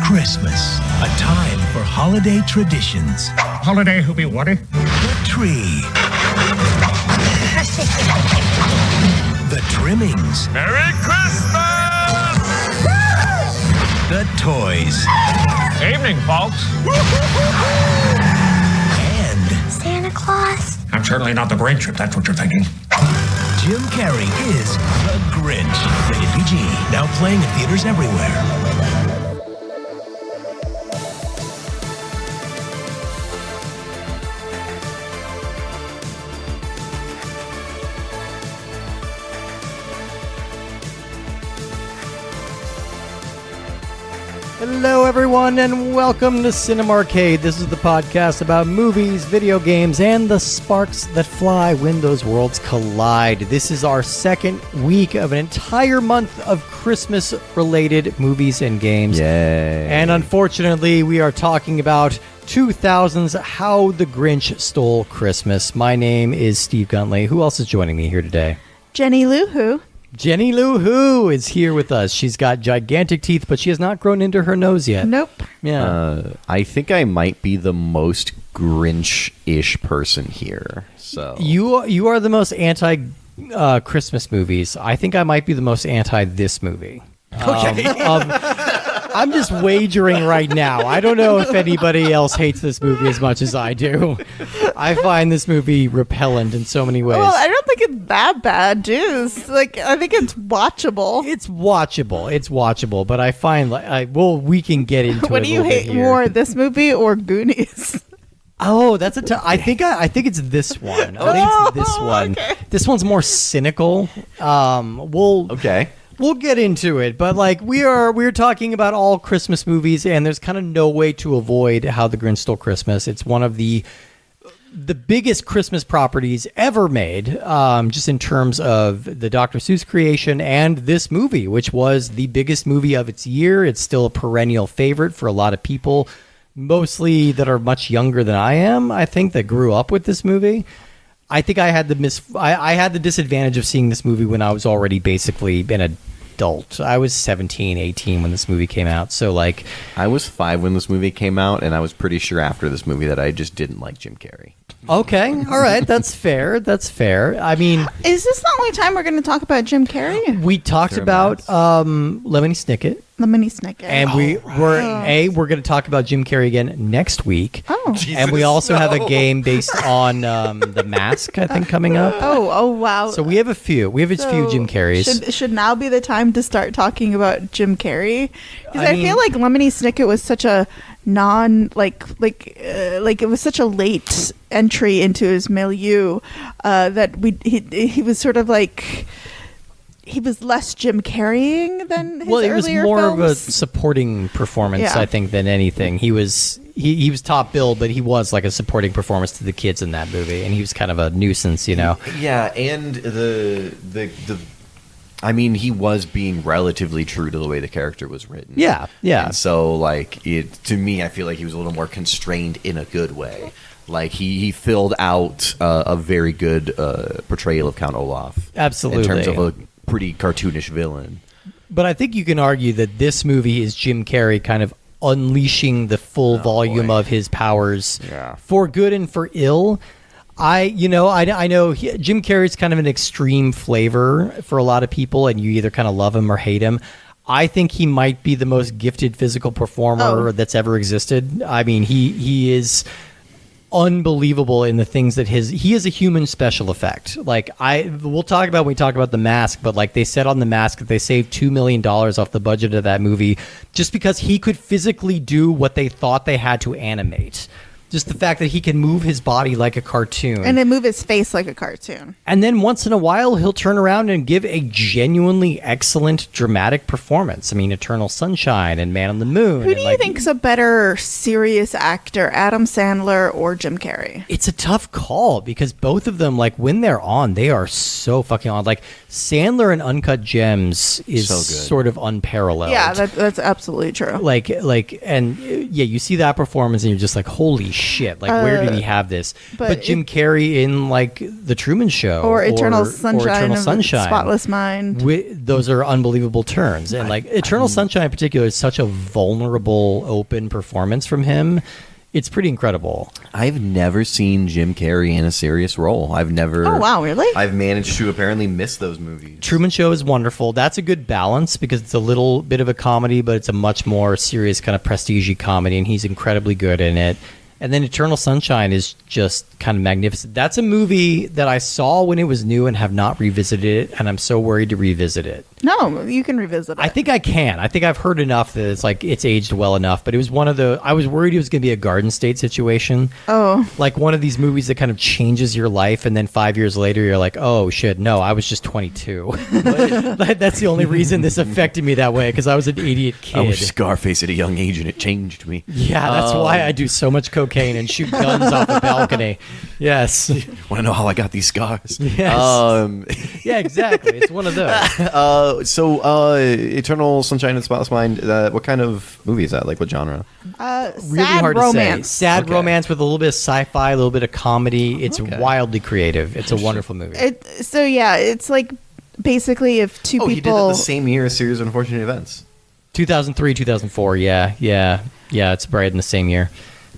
Christmas, a time for holiday traditions. Holiday who be what? The tree. The trimmings. Merry Christmas! The toys. Evening, folks. And Santa Claus. I'm certainly not the Grinch, if that's what you're thinking. Jim Carrey is The Grinch. Rated PG. Now playing in theaters everywhere. Hello, everyone, and welcome to Cinema Arcade. This is the podcast about movies, video games, and the sparks that fly when those worlds collide. This is our second week of an entire month of Christmas-related movies and games. Yay. And unfortunately, we are talking about 2000's How the Grinch Stole Christmas. My name is Steve Guntley. Who else is joining me here today? Jenny Lou Who. Jenny Lou Who is here with us. She's got gigantic teeth, but she has not grown into her nose yet. Nope. Yeah. I think I might be the most Grinch-ish person here. So You are the most anti Christmas movies. I think I might be the most anti this movie. Okay. I'm just wagering right now. I don't know if anybody else hates this movie as much as I do. I find this movie repellent in so many ways. Well, I don't think it's that bad, Jeez. I think it's watchable. It's watchable, but I find we can get into it. What do you hate more, this movie or Goonies? Oh, that's I think it's this one. I think it's this one. Okay. This one's more cynical. okay. We'll get into it, but we're talking about all Christmas movies, and there's kind of no way to avoid How the Grinch Stole Christmas. It's one of the biggest Christmas properties ever made, just in terms of the Dr. Seuss creation and this movie, which was the biggest movie of its year. It's still a perennial favorite for a lot of people, mostly that are much younger than I am, I think, that grew up with this movie. I think I had the disadvantage of seeing this movie when I was already basically an adult. I was 17, 18 when this movie came out. So I was 5 when this movie came out, and I was pretty sure after this movie that I just didn't like Jim Carrey. Okay, all right, that's fair. I mean, Is this the only time we're going to talk about Jim Carrey? we talked about Lemony Snicket. Lemony Snicket. And we're going to talk about Jim Carrey again next week. Oh. And we also have a game based on The Mask, I think, coming up. Oh, wow. So we have a few. We have a few Jim Carreys. Should now be the time to start talking about Jim Carrey? Because I mean- feel like Lemony Snicket was such a it was such a late entry into his milieu that he was sort of he was less Jim Carreying than his earlier it was more films. of a supporting performance, Yeah. I think, than anything. He was top billed, but he was like a supporting performance to the kids in that movie, and he was kind of a nuisance, you know. Yeah, and I mean, he was being relatively true to the way the character was written. Yeah. And so, to me, I feel like he was a little more constrained in a good way. He filled out a very good portrayal of Count Olaf. Absolutely. In terms of a pretty cartoonish villain. But I think you can argue that this movie is Jim Carrey kind of unleashing the full volume of his powers for good and for ill. I know Jim Carrey's kind of an extreme flavor for a lot of people, and you either kind of love him or hate him. I think he might be the most gifted physical performer that's ever existed. I mean, he is unbelievable in the things that he is a human special effect. We'll talk about when we talk about The Mask, but they said on The Mask that they saved $2 million off the budget of that movie just because he could physically do what they thought they had to animate. Just the fact that he can move his body like a cartoon. And then move his face like a cartoon. And then once in a while, he'll turn around and give a genuinely excellent dramatic performance. I mean, Eternal Sunshine and Man on the Moon. Who do you think's a better serious actor, Adam Sandler or Jim Carrey? It's a tough call because both of them, when they're on, they are so fucking on. Sandler in Uncut Gems is So good. sort of unparalleled. Yeah, that's absolutely true. You see that performance and you're just like, holy shit, like where did he have this? But Jim Carrey in like The Truman Show or Eternal Sunshine of the Sunshine, Spotless Mind. Those are unbelievable turns, and like Eternal Sunshine in particular is such a vulnerable, open performance from him. It's pretty incredible. I've never seen Jim Carrey in a serious role. I've never. Oh wow, really? I've managed to apparently miss those movies. Truman Show is wonderful. That's a good balance because it's a little bit of a comedy, but it's a much more serious kind of prestige-y comedy, and he's incredibly good in it. And then Eternal Sunshine is just kind of magnificent. That's a movie that I saw when it was new and have not revisited it, and I'm so worried to revisit it. No, you can revisit it. I think I can. I think I've heard enough that it's like it's aged well enough, but it was one of the I was worried it was going to be a Garden State situation. Oh. Like one of these movies that kind of changes your life and then 5 years later you're like, "Oh shit, no, I was just 22." That's the only reason this affected me that way because I was an idiot kid. I was Scarface at a young age and it changed me. Yeah, that's why I do so much cocaine and shoot guns off the balcony. Yes. Want to know how I got these scars? Yes. Yeah, exactly. It's one of those. Eternal Sunshine of the Spotless Mind. What kind of movie is that? Like what genre? Really sad hard romance. to say. Sad Okay. romance with a little bit of sci-fi, a little bit of comedy. It's wildly creative. It's a wonderful movie. It's like basically if two He did it people. the same year as Series of Unfortunate Events. 2003, 2004. Yeah. It's right in the same year.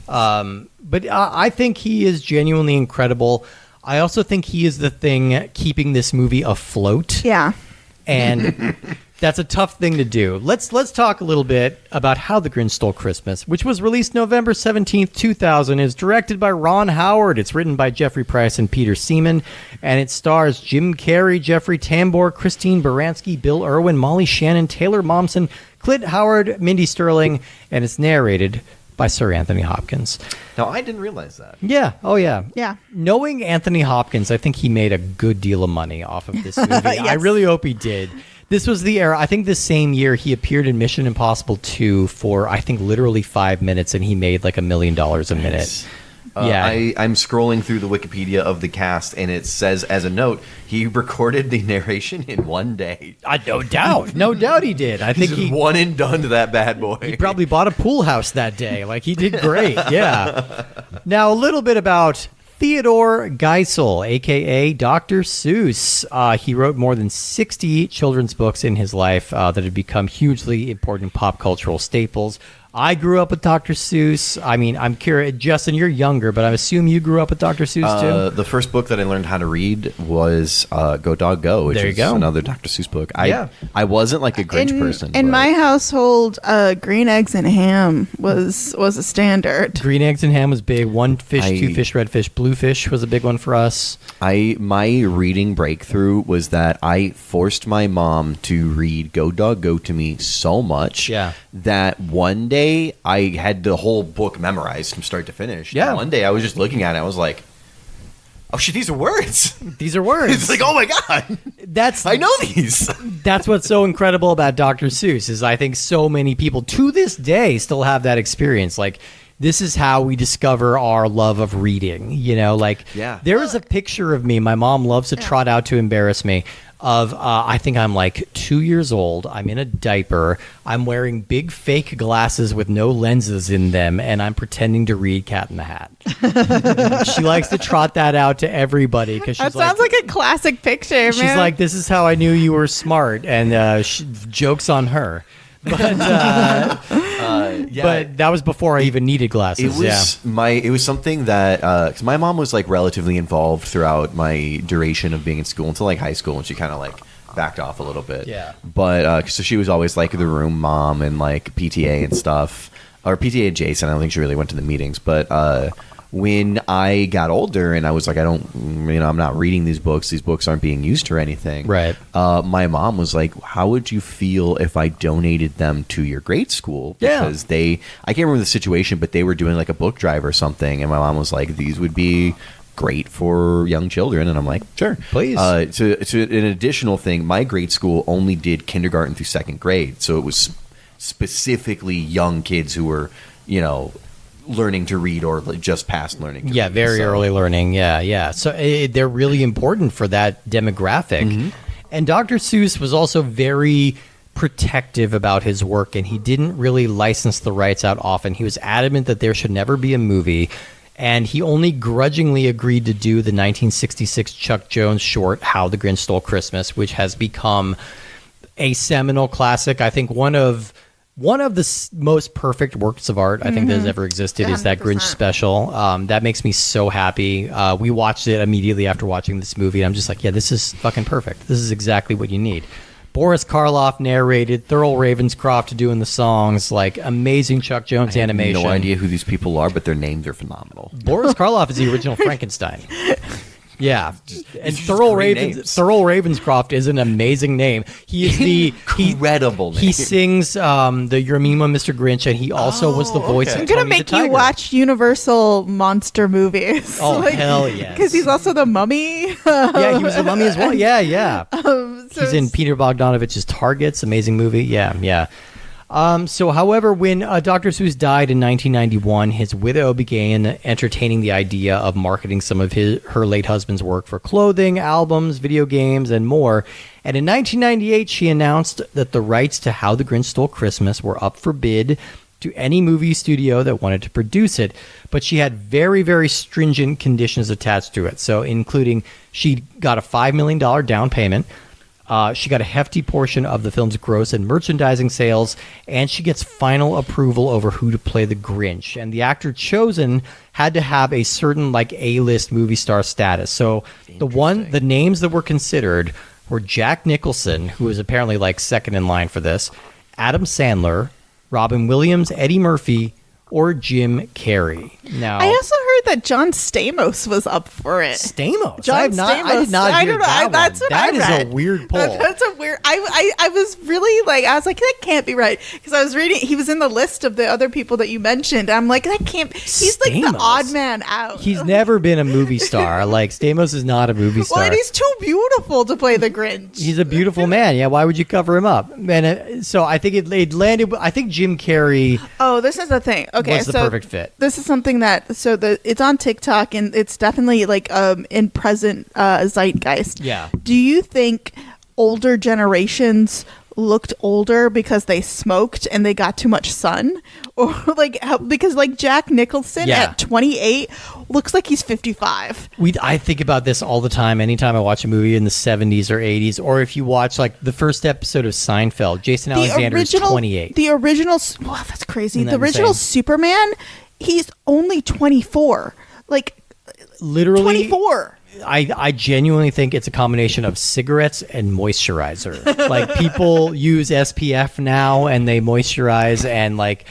But I think he is genuinely incredible. I also think he is the thing keeping this movie afloat. Yeah. And that's a tough thing to do. Let's talk a little bit about How the Grinch Stole Christmas, which was released November 17th, 2000. It's directed by Ron Howard. It's written by Jeffrey Price and Peter Seaman. And it stars Jim Carrey, Jeffrey Tambor, Christine Baranski, Bill Irwin, Molly Shannon, Taylor Momsen, Clint Howard, Mindy Sterling. And it's narrated by Sir Anthony Hopkins. No, I didn't realize that. Yeah. Oh, yeah. Yeah. Knowing Anthony Hopkins, I think he made a good deal of money off of this movie. Yes. I really hope he did. This was the era. I think the same year he appeared in Mission Impossible 2 for, I think, literally 5 minutes, and he made like $1 million a minute. Yeah. I'm scrolling through the Wikipedia of the cast, and it says, as a note, he recorded the narration in one day. No doubt. No doubt he did. I think He's one and done to that bad boy. He probably bought a pool house that day. Like, he did great. Yeah. Now, a little bit about Theodore Geisel, a.k.a. Dr. Seuss. He wrote more than 60 children's books in his life that have become hugely important pop cultural staples. I grew up with Dr. Seuss. I mean, I'm curious, Justin, you're younger, but I assume you grew up with Dr. Seuss too? The first book that I learned how to read was Go Dog Go, which is another Dr. Seuss book. I wasn't like a Grinch person. In my household, green eggs and ham was a standard. Green eggs and ham was big. One fish, two fish, red fish, blue fish was a big one for us. My reading breakthrough was that I forced my mom to read Go Dog Go to me so much that one day I had the whole book memorized from start to finish. Yeah. And one day I was just looking at it. I was like, oh shit, these are words. These are words. It's like, oh my God. I know these. That's what's so incredible about Dr. Seuss is I think so many people to this day still have that experience. Like, this is how we discover our love of reading, you know, like there is a picture of me. My mom loves to trot out to embarrass me of, I think I'm like 2 years old. I'm in a diaper. I'm wearing big fake glasses with no lenses in them. And I'm pretending to read Cat in the Hat. She likes to trot that out to everybody. Cause she's That sounds like a classic picture, man. She's like, this is how I knew you were smart. And joke's on her. But but that was before I even needed glasses. It was something that cause my mom was like relatively involved throughout my duration of being in school until like high school, and she kind of like backed off a little bit. Yeah. But so she was always like the room mom and like PTA and stuff, or PTA adjacent. I don't think she really went to the meetings, but when I got older and I was like, I'm not reading these books. These books aren't being used for anything. Right. My mom was like, how would you feel if I donated them to your grade school? Because I can't remember the situation, but they were doing like a book drive or something. And my mom was like, these would be great for young children. And I'm like, sure. Please. So an additional thing, my grade school only did kindergarten through second grade. So it was specifically young kids who were, learning to read or just past learning to read. Very early learning. So they're really important for that demographic. And Dr. Seuss was also very protective about his work, and he didn't really license the rights out often. He was adamant that there should never be a movie, and he only grudgingly agreed to do the 1966 Chuck Jones short, How the Grinch Stole Christmas, which has become a seminal classic. I think one of the most perfect works of art I think that has ever existed is that 100%. Grinch special. That makes me so happy. We watched it immediately after watching this movie, and I'm just like, yeah, this is fucking perfect. This is exactly what you need. Boris Karloff narrated, Thurl Ravenscroft doing the songs, like amazing Chuck Jones animation. No idea who these people are, but their names are phenomenal. Boris Karloff is the original Frankenstein. Yeah, and just Thurl great names. Ravenscroft is an amazing name. He is the Incredible name. He sings the Yermima Mr. Grinch, and he also was the voice. okay. of I'm gonna Tony the make you Tiger. watch Universal monster movies. Oh, hell yes. Because he's also the Mummy. Yeah, he was the Mummy as well. Yeah. So He's in Peter Bogdanovich's Targets, amazing movie. Yeah. However, when Dr. Seuss died in 1991, his widow began entertaining the idea of marketing some of her late husband's work for clothing, albums, video games, and more. And in 1998, she announced that the rights to How the Grinch Stole Christmas were up for bid to any movie studio that wanted to produce it. But she had very, very stringent conditions attached to it. So including she got a $5 million down payment. She got a hefty portion of the film's gross and merchandising sales, and she gets final approval over who to play the Grinch. And the actor chosen had to have a certain like A-list movie star status. So the names that were considered were Jack Nicholson, who was apparently like second in line for this, Adam Sandler, Robin Williams, Eddie Murphy, or Jim Carrey. Now, I also heard that John Stamos was up for it. Stamos. John I did not I hear don't know. that one. That's what That I is read. a weird poll. That's a weird. I was really like, I was like, that can't be right, because I was reading. He was in the list of the other people that you mentioned. I'm like, that can't. He's like the Stamos. odd man out. He's never been a movie star. Like, Stamos is not a movie star. Well, and he's too beautiful to play the Grinch. He's a beautiful man. Yeah, why would you cover him up? And so I think it landed. I think Jim Carrey Oh, this is the thing. Okay, was the so perfect fit. this is something that it's on TikTok, and it's definitely like in present zeitgeist. Yeah. Do you think older generations looked older because they smoked and they got too much sun, or because Jack Nicholson Yeah. at 28 looks like he's 55? I think about this all the time. Anytime I watch a movie in the 70s or 80s, or if you watch like the first episode of Seinfeld, Jason Alexander is 28. The original. Wow, that's crazy. Isn't The that original insane? Superman, he's only 24. Like Literally 24. I genuinely think it's a combination of cigarettes and moisturizer. Like, people use SPF now and they moisturize, and like,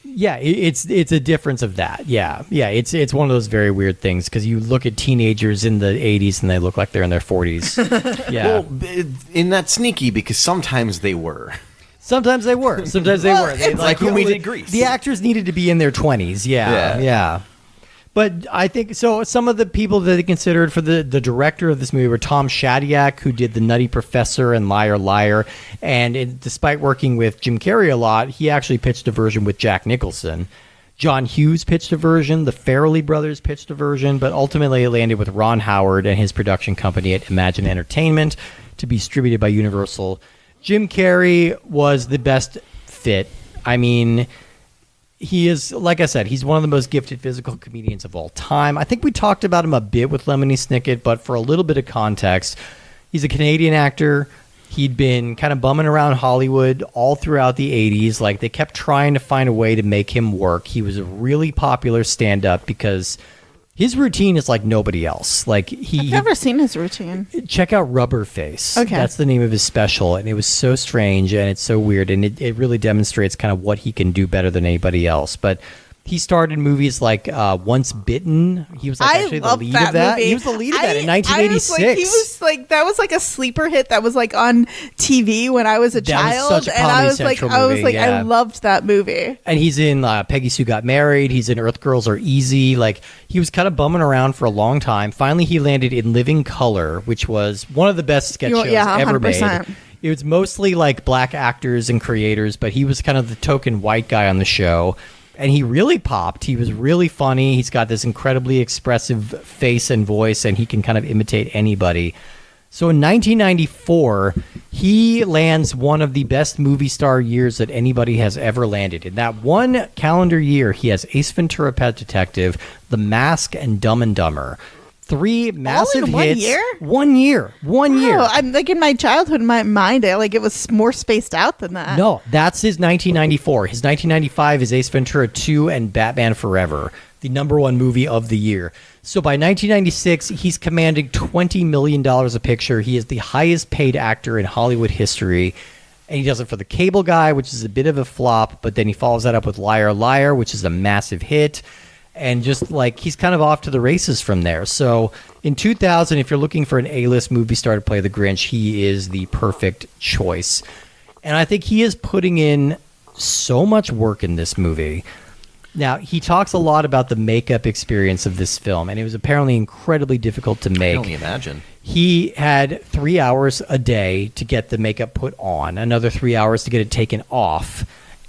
yeah, it's a difference of that. Yeah, it's one of those very weird things, because you look at teenagers in the 80s and they look like they're in their 40s. Yeah. Well, and that's sneaky because sometimes they were. Sometimes they were. They, like when we did Grease. The actors needed to be in their 20s. Yeah. But I think so. Some of the people that they considered for the director of this movie were Tom Shadyac, who did The Nutty Professor and Liar Liar. And despite working with Jim Carrey a lot, he actually pitched a version with Jack Nicholson. John Hughes pitched a version. The Farrelly brothers pitched a version. But ultimately, it landed with Ron Howard and his production company at Imagine Entertainment to be distributed by Universal. Jim Carrey was the best fit. I mean, he is, like I said, he's one of the most gifted physical comedians of all time. I think we talked about him a bit with Lemony Snicket, but for a little bit of context, he's a Canadian actor. He'd been kind of bumming around Hollywood all throughout the 80s. Like, they kept trying to find a way to make him work. He was a really popular stand-up because his routine is like nobody else. Like, I've never seen his routine. check out Rubber Face. Okay. That's the name of his special, and it was so strange and it's so weird, and it really demonstrates kind of what he can do better than anybody else. But he starred in movies like Once Bitten. He was like actually the loved lead of that. movie. He was the lead of that in I was 1986. like, he was like, that was like a sleeper hit that was like on TV when I was a That was child, such a and I Comedy was like, Central movie, yeah. I loved that movie. And he's in Peggy Sue Got Married. He's in Earth Girls Are Easy. Like, he was kind of bumming around for a long time. Finally, he landed in Living Color, which was one of the best sketch shows ever 100%. made. It was mostly like black actors and creators, but he was kind of the token white guy on the show. And he really popped. He was really funny. He's got this incredibly expressive face and voice, and he can kind of imitate anybody. So in 1994, he lands one of the best movie star years that anybody has ever landed. In that one calendar year, he has Ace Ventura: Pet Detective, The Mask, and Dumb and Dumber. 3 massive in 1 hits. year? 1 year. 1 year. Oh, I'm like in my childhood, in my mind, it was more spaced out than that. No, that's his 1994. His 1995 is Ace Ventura 2 and Batman Forever, the #1 movie of the year. So by 1996, he's commanding $20 million a picture. He is the highest paid actor in Hollywood history. And he does it for The Cable Guy, which is a bit of a flop, but then he follows that up with Liar Liar, which is a massive hit. And just like he's kind of off to the races from there. So in 2000, if you're looking for an A-list movie star to play the Grinch, he is the perfect choice. And I think he is putting in so much work in this movie. Now, he talks a lot about the makeup experience of this film, and it was apparently incredibly difficult to make. I can only imagine. He had 3 hours a day to get the makeup put on, another 3 hours to get it taken off.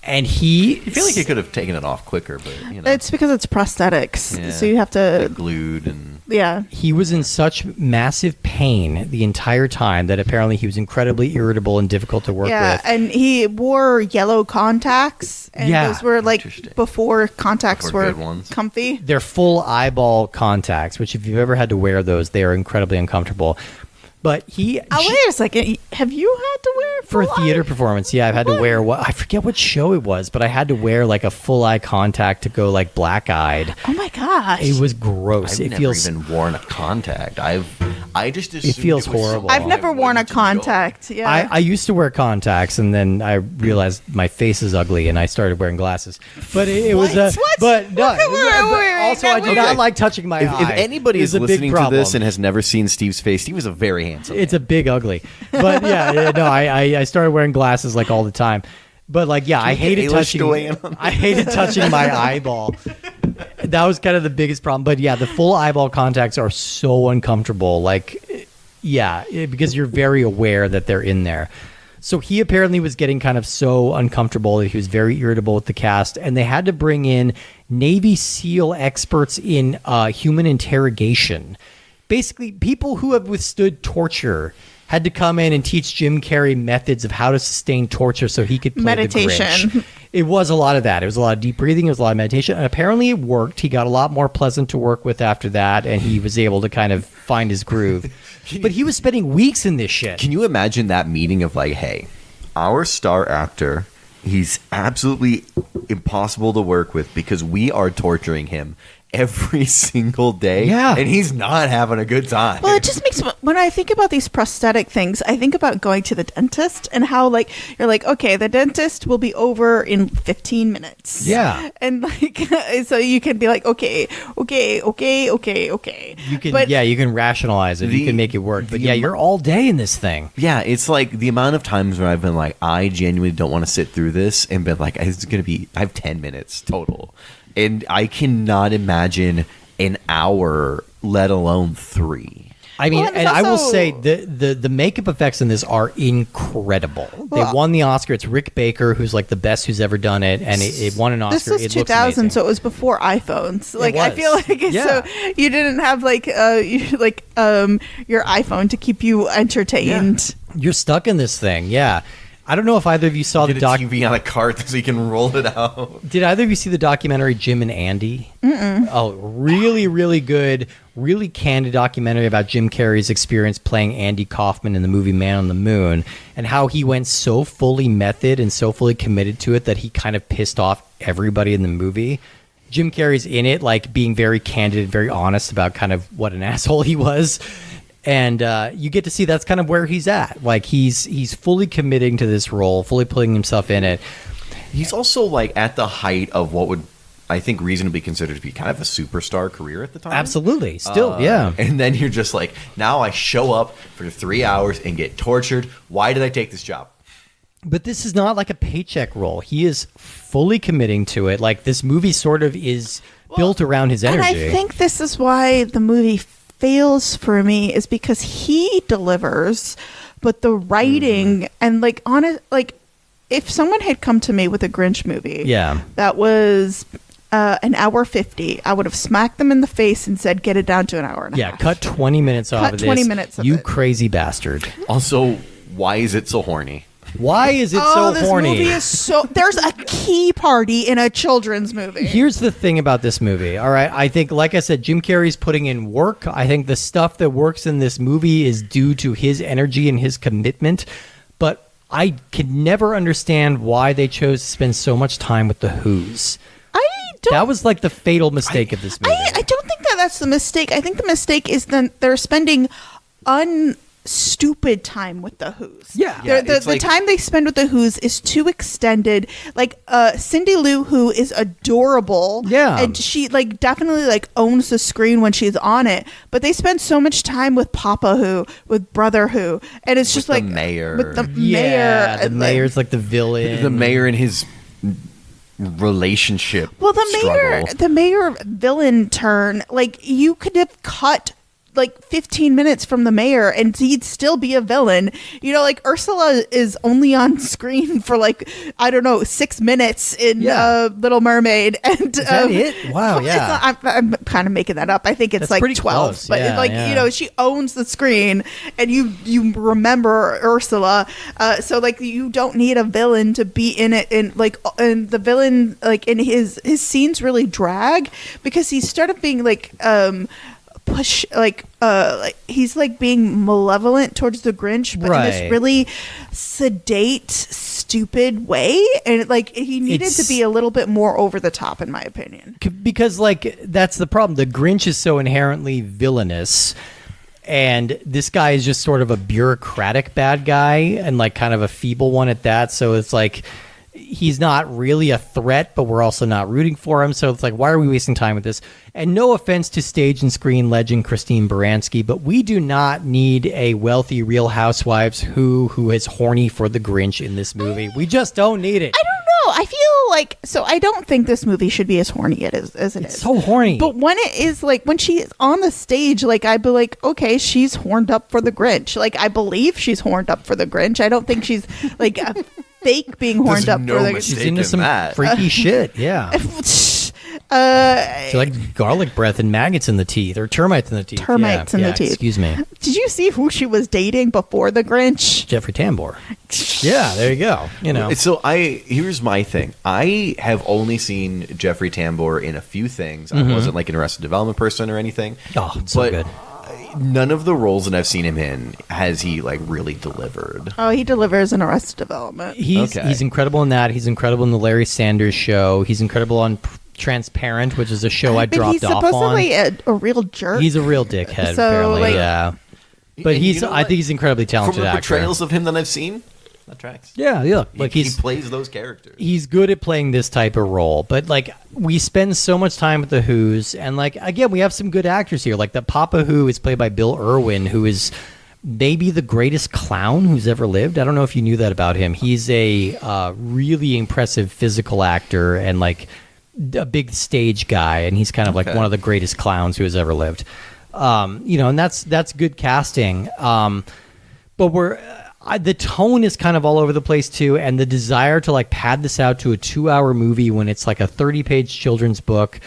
And I feel like he could have taken it off quicker, but It's because it's prosthetics, Yeah. so you have to. glued and Yeah. he was in such massive pain the entire time that apparently he was incredibly irritable and difficult to work Yeah, with. and he wore yellow contacts, and Yeah. those were like Interesting. before contacts Before were good ones. comfy. They're full eyeball contacts, which if you've ever had to wear those, they are incredibly uncomfortable. But he Oh, wait a second. Have you had to wear for a full theater eye? performance, yeah, I've had to wear I forget what show it was, but I had to wear like a full eye contact to go like black eyed. Oh my gosh! It was gross. I've It never feels even worn a contact. I just assumed feels it was horrible. so I've never I worn a wouldn't enjoy it. contact. Yeah. I used to wear contacts, and then I realized my face is ugly, and I started wearing glasses. But it was What? but no. Wait, also, I do wait. not like touching my If eye. anybody It's is a big listening to problem. this and has never seen Steve's face, Steve is a very handsome It's man. a big ugly. But yeah, no, I started wearing glasses like all the time. But like, yeah, I we get hated Ayla touching. to weigh in on I hated touching my eyeball. That was kind of the biggest problem. But yeah, the full eyeball contacts are so uncomfortable. Like, yeah, because you're very aware that they're in there. So he apparently was getting kind of so uncomfortable that he was very irritable with the cast, and they had to bring in Navy SEAL experts in human interrogation. Basically, people who have withstood torture had to come in and teach Jim Carrey methods of how to sustain torture so he could play Meditation. the Grinch. It was a lot of that. It was a lot of deep breathing. It was a lot of meditation. And apparently it worked. He got a lot more pleasant to work with after that, and he was able to kind of find his groove. But he was spending weeks in this shit. Can you imagine that meeting of like, hey, our star actor, he's absolutely impossible to work with because we are torturing him every single day. Yeah. And he's not having a good time. Well, it just makes when I think about these prosthetic things, I think about going to the dentist and how like you're like, okay, the dentist will be over in 15 minutes. Yeah. And like so you can be like, okay. You can, But- you can rationalize it. You The- can make it work. But the yeah, am- you're all day in this thing. Yeah, it's like the amount of times where I've been like, I genuinely don't want to sit through this, and been like, it's going to be, I have 10 minutes total. And I cannot imagine an hour, let alone 3. I mean, Well, and and it's I will also- say the makeup effects in this are incredible. They Well- won the Oscar. It's Rick Baker, who's like the best who's ever done it, and it won an Oscar. This was it 2000, looks so amazing. it was before iPhones. Like I was. feel like Yeah. so you didn't have like your iPhone to keep you entertained. You're stuck in this thing. Yeah. I don't know if either of you saw Get the a doc. TV on a cart so you can roll it out. Did either of you see the documentary Jim and Andy? Oh, really, really good, really candid documentary about Jim Carrey's experience playing Andy Kaufman in the movie Man on the Moon, and how he went so fully method and so fully committed to it that he kind of pissed off everybody in the movie. Jim Carrey's in it, like being very candid and very honest about kind of what an asshole he was. And you get to see that's kind of where he's at. Like he's fully committing to this role, fully putting himself in it. He's also like at the height of what would, I think, reasonably considered to be kind of a superstar career at the time. Absolutely. Still, yeah. And then you're just like, now I show up for 3 hours and get tortured. Why did I take this job? But this is not like a paycheck role. He is fully committing to it. Like this movie sort of is built around his energy. And I think this is why the movie fails for me is because he delivers, but the writing and like honest, like if someone had come to me with a Grinch movie, Yeah. that was an hour 50, I would have smacked them in the face and said, get it down to an hour and a half. cut 20 minutes off of this. 20 minutes of you it. crazy bastard. Also, why is it so horny? Why is it so this horny? movie is so... There's a key party in a children's movie. Here's the thing about this movie, all right? I think, like I said, Jim Carrey's putting in work. I think the stuff that works in this movie is due to his energy and his commitment. But I could never understand why they chose to spend so much time with the Who's. That was like the fatal mistake of this movie. I don't think that's the mistake. I think the mistake is that they're spending stupid time with the Who's. Yeah. The time they spend with the Who's is too extended. Like Cindy Lou Who is adorable. Yeah. And she like definitely like owns the screen when she's on it. But they spend so much time with Papa Who, with Brother Who, and it's just the like mayor. with the mayor. Yeah, the and, mayor's like the villain. The mayor and his relationship. Well, the mayor villain turn, like you could have cut like 15 minutes from the mayor and he'd still be a villain. You know, like Ursula is only on screen for like, I don't know, 6 minutes in Little Mermaid. And is that it? Wow, yeah. I'm kind of making that up. I think it's That's like pretty 12. close. But Yeah, like, yeah. you know, she owns the screen and you remember Ursula. So like you don't need a villain to be in it. And the villain, like in his scenes really drag because he started being like, push like he's like being malevolent towards the Grinch, but in this really sedate, stupid way, and like he needed to be a little bit more over the top, in my opinion. Because like that's the problem. The Grinch is so inherently villainous, and this guy is just sort of a bureaucratic bad guy and like kind of a feeble one at that. So it's like he's not really a threat, but we're also not rooting for him. So it's like, why are we wasting time with this? And no offense to stage and screen legend Christine Baranski, but we do not need a wealthy Real Housewives who is horny for the Grinch in this movie. We just don't need it. I don't know. I feel like, so I don't think this movie should be as horny as it is. So horny. But when it is like, when she is on the stage, like I'd be like, okay, she's horned up for the Grinch. Like I believe she's horned up for the Grinch. I don't think she's like a fake being horned up for the Grinch. She's into some freaky shit. Yeah. She like garlic breath and maggots in the teeth, or termites in the teeth. Termites in the teeth. Excuse me. Did you see who she was dating before the Grinch? Jeffrey Tambor. Yeah, there you go. You know. So here's my thing. I have only seen Jeffrey Tambor in a few things. I wasn't like an Arrested Development person or anything. Oh, it's so good. None of the roles that I've seen him in has he like really delivered. Oh, he delivers in Arrested Development. He's incredible in that. He's incredible in the Larry Sanders Show. He's incredible on Transparent, which is a show I dropped off on. He's supposedly a real jerk. He's a real dickhead, So, apparently. like- Yeah, but And you know I think he's incredibly talented From the actor. portrayals of him that I've seen, that tracks. Yeah, like he plays those characters. He's good at playing this type of role, but like we spend so much time with the Who's, and like again, we have some good actors here. Like the Papa Who is played by Bill Irwin, who is maybe the greatest clown who's ever lived. I don't know if you knew that about him. He's a really impressive physical actor and like a big stage guy, and he's kind of like one of the greatest clowns who has ever lived. You know, and that's good casting. But the tone is kind of all over the place too, and the desire to like pad this out to a 2-hour movie when it's like a 30-page children's book,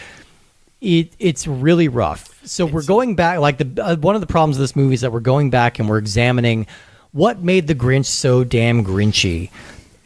it's really rough. So we're going back, like one of the problems of this movie is that we're going back and we're examining what made the Grinch so damn Grinchy.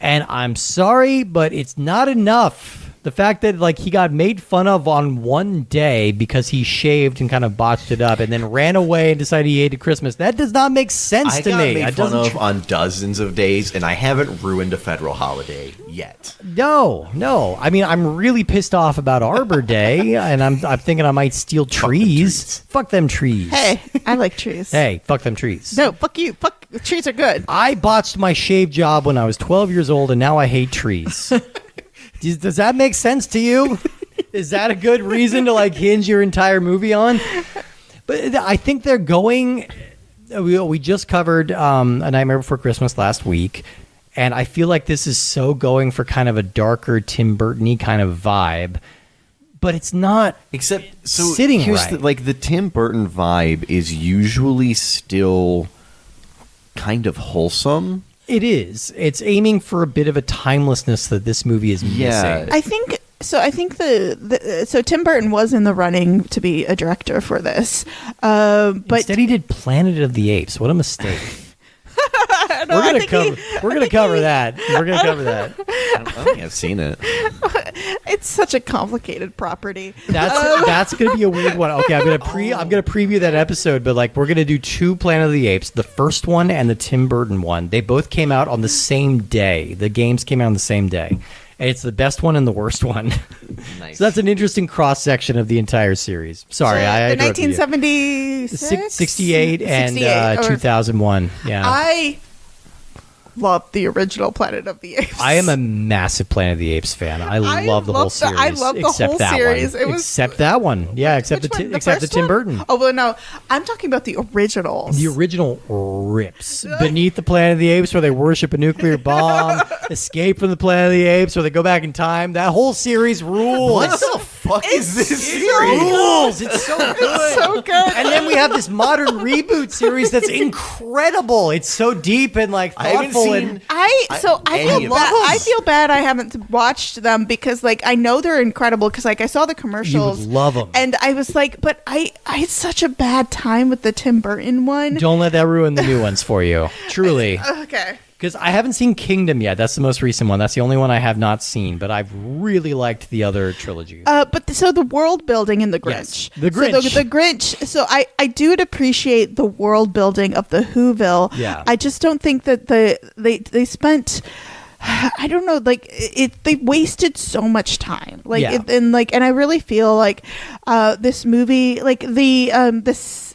And I'm sorry, but it's not enough. The fact that like he got made fun of on one day because he shaved and kind of botched it up and then ran away and decided he hated Christmas, that does not make sense to me. I got made fun of on dozens of days, and I haven't ruined a federal holiday yet. No. I mean, I'm really pissed off about Arbor Day, and I'm thinking I might steal trees. Fuck them trees. Hey, I like trees. Hey, fuck them trees. No, fuck you. Fuck, trees are good. I botched my shave job when I was 12 years old, and now I hate trees. Does that make sense to you? Is that a good reason to like hinge your entire movie on? But I think they're going. We just covered A Nightmare Before Christmas last week, and I feel like this is so going for kind of a darker Tim Burton-y kind of vibe, but it's not. Except sitting here's right. The Tim Burton vibe is usually still kind of wholesome. It is. It's aiming for a bit of a timelessness that this movie is missing. I think So I think so Tim Burton was in the running to be a director for this, but Instead, he did Planet of the Apes. What a mistake. We're gonna cover that. We're gonna cover that. I don't think I've seen it. it's such a complicated property. That's gonna be a weird one. Okay, I'm gonna preview that episode, but like we're gonna do 2 Planet of the Apes, the first one and the Tim Burton one. They both came out on the same day. The games came out on the same day. And it's the best one and the worst one. Nice. So that's an interesting cross section of the entire series. Sorry, I the 1976, 68 and 2001. Yeah, I love the original Planet of the Apes. I am a massive Planet of the Apes fan. I love the whole series. I love the except whole that series. One. Except that one. Yeah, except the Tim Burton. Oh well, no, I'm talking about the originals. The original rips. Beneath the Planet of the Apes, where they worship a nuclear bomb. Escape from the Planet of the Apes, where they go back in time. That whole series rules. What the fuck is this series? Rules. It's so good. It's so good. And then we have this modern reboot series that's incredible. It's so deep and like thoughtful. I feel bad I haven't watched them because like I know they're incredible because like I saw the commercials. You would love them. And I was like, but I had such a bad time with the Tim Burton one. Don't let that ruin the new ones for you. Truly. Okay. Because I haven't seen Kingdom yet. That's the most recent one. That's the only one I have not seen. But I've really liked the other trilogy. So the world building in the Grinch. Yes, the Grinch. So the Grinch. So I do appreciate the world building of the Whoville. Yeah. I just don't think that they spent. I don't know, like they wasted so much time, like, Yeah. and I really feel like this movie, like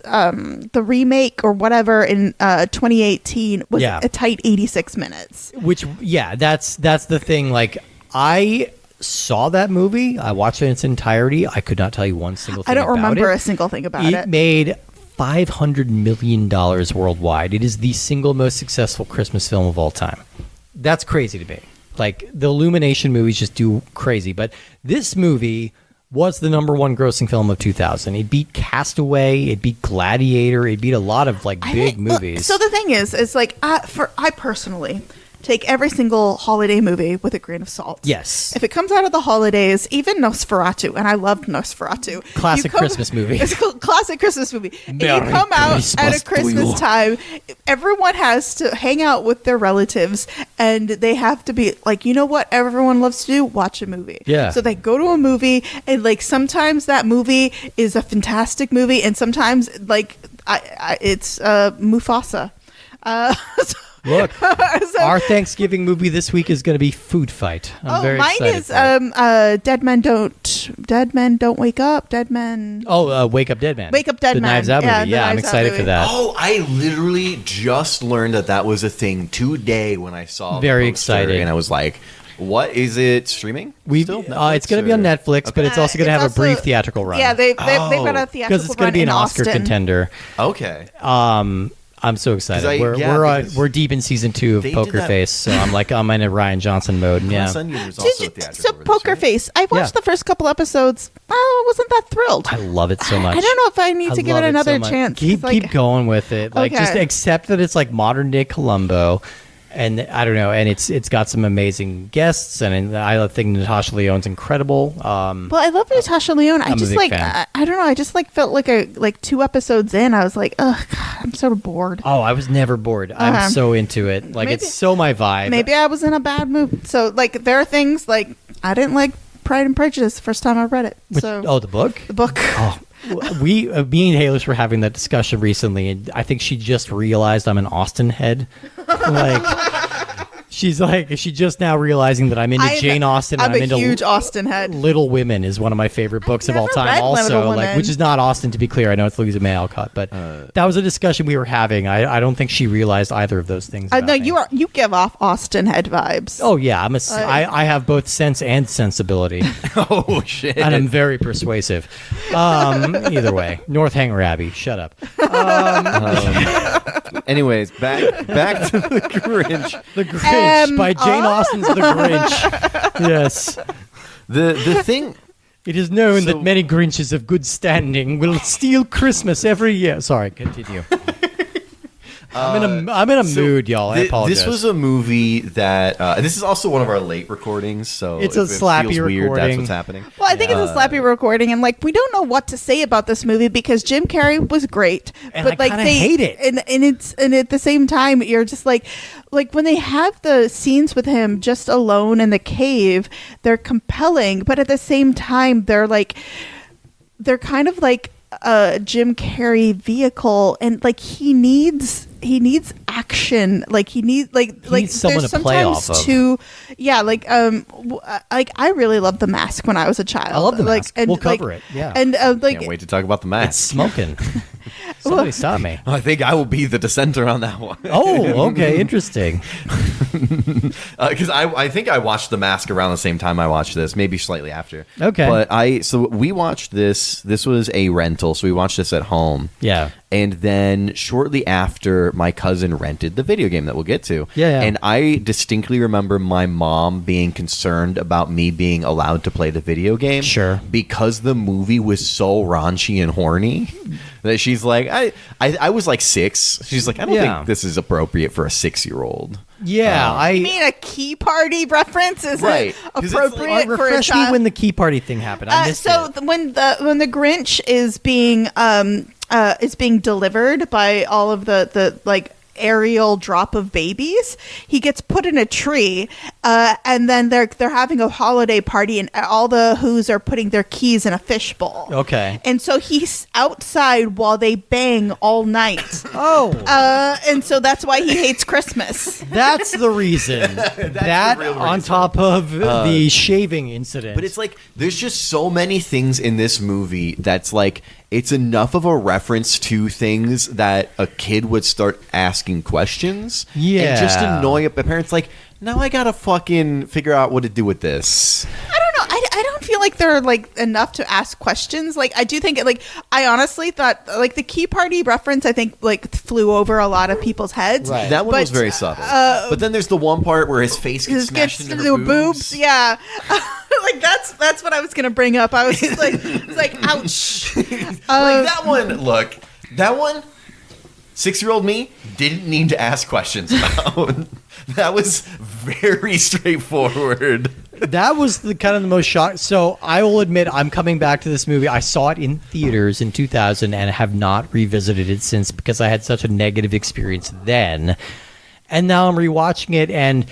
the remake or whatever in 2018 was Yeah. a tight 86 minutes. Which, yeah, that's the thing. Like, I saw that movie. I watched it in its entirety. I could not tell you one single thing I don't about remember it. a single thing about It it. made $500 million worldwide. It is the single most successful Christmas film of all time. That's crazy to me. Like, the Illumination movies just do crazy. But this movie was the #1 grossing film of 2000. It beat Castaway. It beat Gladiator. It beat a lot of, like, big movies. So the thing is like I personally take every single holiday movie with a grain of salt. Yes. If it comes out of the holidays, even Nosferatu, and I loved Nosferatu. Classic Christmas movie. It's a classic Christmas movie. If you Merry come out Christmas at a Christmas to you. time, everyone has to hang out with their relatives, and they have to be like, you know what everyone loves to do? Watch a movie. Yeah. So they go to a movie, and like sometimes that movie is a fantastic movie, and sometimes like it's Mufasa. Look, our Thanksgiving movie this week is going to be Food Fight. I'm very mine excited is for it. Dead Men Don't Wake Up. Dead Men. Wake Up Dead Man. Wake Up Dead the Man. Knives Out Yeah, movie. the Yeah, I'm Knives Out excited movie. for that. Oh, I literally just learned that was a thing today when I saw Very the poster, excited. and I was like, what is it streaming? Still? It's going to be on Netflix, Netflix, or- but it's also going to It's have a brief also- theatrical run. Yeah, they've got a theatrical because it's going to be an run in Oscar Austin. contender. Okay. I'm so excited. 'Cause because We're deep in season 2 of they did Poker that- Face, so I'm in a Ryan Johnson mode. Yeah. Glass Onion was also a theatrical So release, Poker right? Face. I watched Yeah. the first couple episodes. I wasn't that thrilled. I love it so much. I don't know if I need to give love it another so much. chance. Keep It's like- keep going with it. Like just Okay. accept that it's like modern day Columbo, and I don't know, and it's got some amazing guests, and I think Natasha Lyonne's incredible. Well, I love Natasha Lyonne. I'm a big fan. I don't know. I just like felt like 2 episodes in, I was like, oh God, I'm so bored. Oh, I was never bored. I'm so into it. Like Maybe- it's so my vibe. Maybe I was in a bad mood. So like there are things like I didn't like Pride and Prejudice the first time I read it. So the book. the book. Oh, me and Halish were having that discussion recently, and I think she just realized I'm an Austen head. Like, she just now realizing that I'm into Jane Austen. I'm and a into huge Austen head. Little Women is one of my favorite books of all never time. read Also, Little like, Women. which is not Austen, to be clear. I know it's Louisa May Alcott, but that was a discussion we were having. I don't think she realized either of those things. No, about me. you give off Austen head vibes. Oh yeah, I have both sense and sensibility. Oh shit! And I'm very persuasive. Either way, Northanger Abbey. Shut up. Anyways, back to the Grinch. The Grinch by Jane Austen's The Grinch. Yes. The thing. It is known So- that many Grinches of good standing will steal Christmas every year. Sorry, continue. I'm in a mood, y'all. I apologize. This was a movie that this is also one of our late recordings, so It's a if it slappy feels weird, that's recording. what's happening. Well, I think it's a slappy recording, and like we don't know what to say about this movie because Jim Carrey was great, And but I like kinda they hate it. and at the same time you're just like when they have the scenes with him just alone in the cave, they're compelling, but at the same time they're kind of like a Jim Carrey vehicle, and like he needs action, like he needs someone there's to play sometimes off of. like I really loved The Mask when I was a child. I love The like, Mask. and, We'll like, cover it, yeah. and like Can't wait to talk about the mask. It's smoking. Somebody stop me. I think I will be the dissenter on that one. Oh, okay, interesting. Because I think I watched The Mask around the same time I watched this, maybe slightly after. Okay. But so we watched this. This was a rental, so we watched this at home. Yeah. And then shortly after, my cousin rented the video game that we'll get to. Yeah. And I distinctly remember my mom being concerned about me being allowed to play the video game. Sure. Because the movie was so raunchy and horny that she's like, I was like 6. She's like, I don't think this is appropriate for a 6-year-old. Yeah, I mean a key party reference is Right. 'Cause it's like- appropriate for a refresh me child. when the key party thing happened. I missed so it. when the Grinch is being delivered by all of the like aerial drop of babies, he gets put in a tree, and then they're having a holiday party, and all the Who's are putting their keys in a fishbowl. Okay. And so he's outside while they bang all night. Oh, And so that's why he hates Christmas. that's the reason. That the real on reason. top of the shaving incident. But it's like there's just so many things in this movie that's like it's enough of a reference to things that a kid would start asking questions. And just Yeah. annoy a parents like, now I gotta fucking figure out what to do with this. I don't know. I don't feel like they're like enough to ask questions. Like I do think like I honestly thought like the key party reference I think like flew over a lot of people's heads. Right. That one But, was very subtle. But then there's the one part where his face gets smashed into her boobs. Yeah. Like that's what I was gonna bring up. I was just like, it's like, ouch. Like that one, look, that one, 6-year-old me didn't need to ask questions about. That was very straightforward. that was the kind of the most shock. So I will admit, I'm coming back to this movie. I saw it in theaters in 2000 and have not revisited it since because I had such a negative experience then. And now I'm rewatching it, and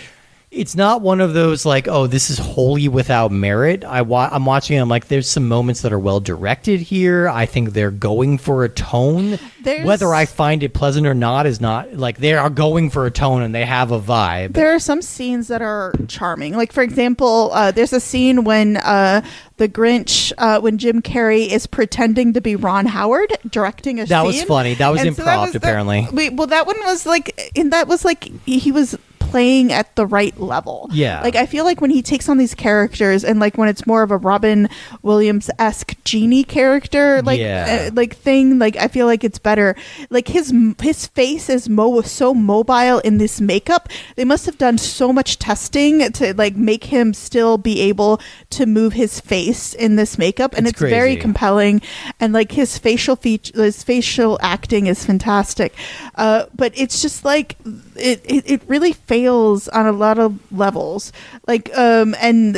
it's not one of those like, oh, this is wholly without merit. I'm watching it, I'm like, there's some moments that are well directed here. I think they're going for a tone. Whether I find it pleasant or not is not, like, they are going for a tone and they have a vibe. There are some scenes that are charming. Like, for example, there's a scene when the Grinch, when Jim Carrey is pretending to be Ron Howard directing a scene. That was funny. That was And so improv, apparently. Well, that one was like, and that was like, he was playing at the right level. Yeah. Like, I feel like when he takes on these characters and like when it's more of a Robin Williams-esque genie character, like, Yeah. like thing, like I feel like it's better. Like his face is so mobile in this makeup. They must have done so much testing to like make him still be able to move his face in this makeup, and it's very crazy. compelling. And like his facial acting is fantastic. But it's just like it really fails on a lot of levels. Like and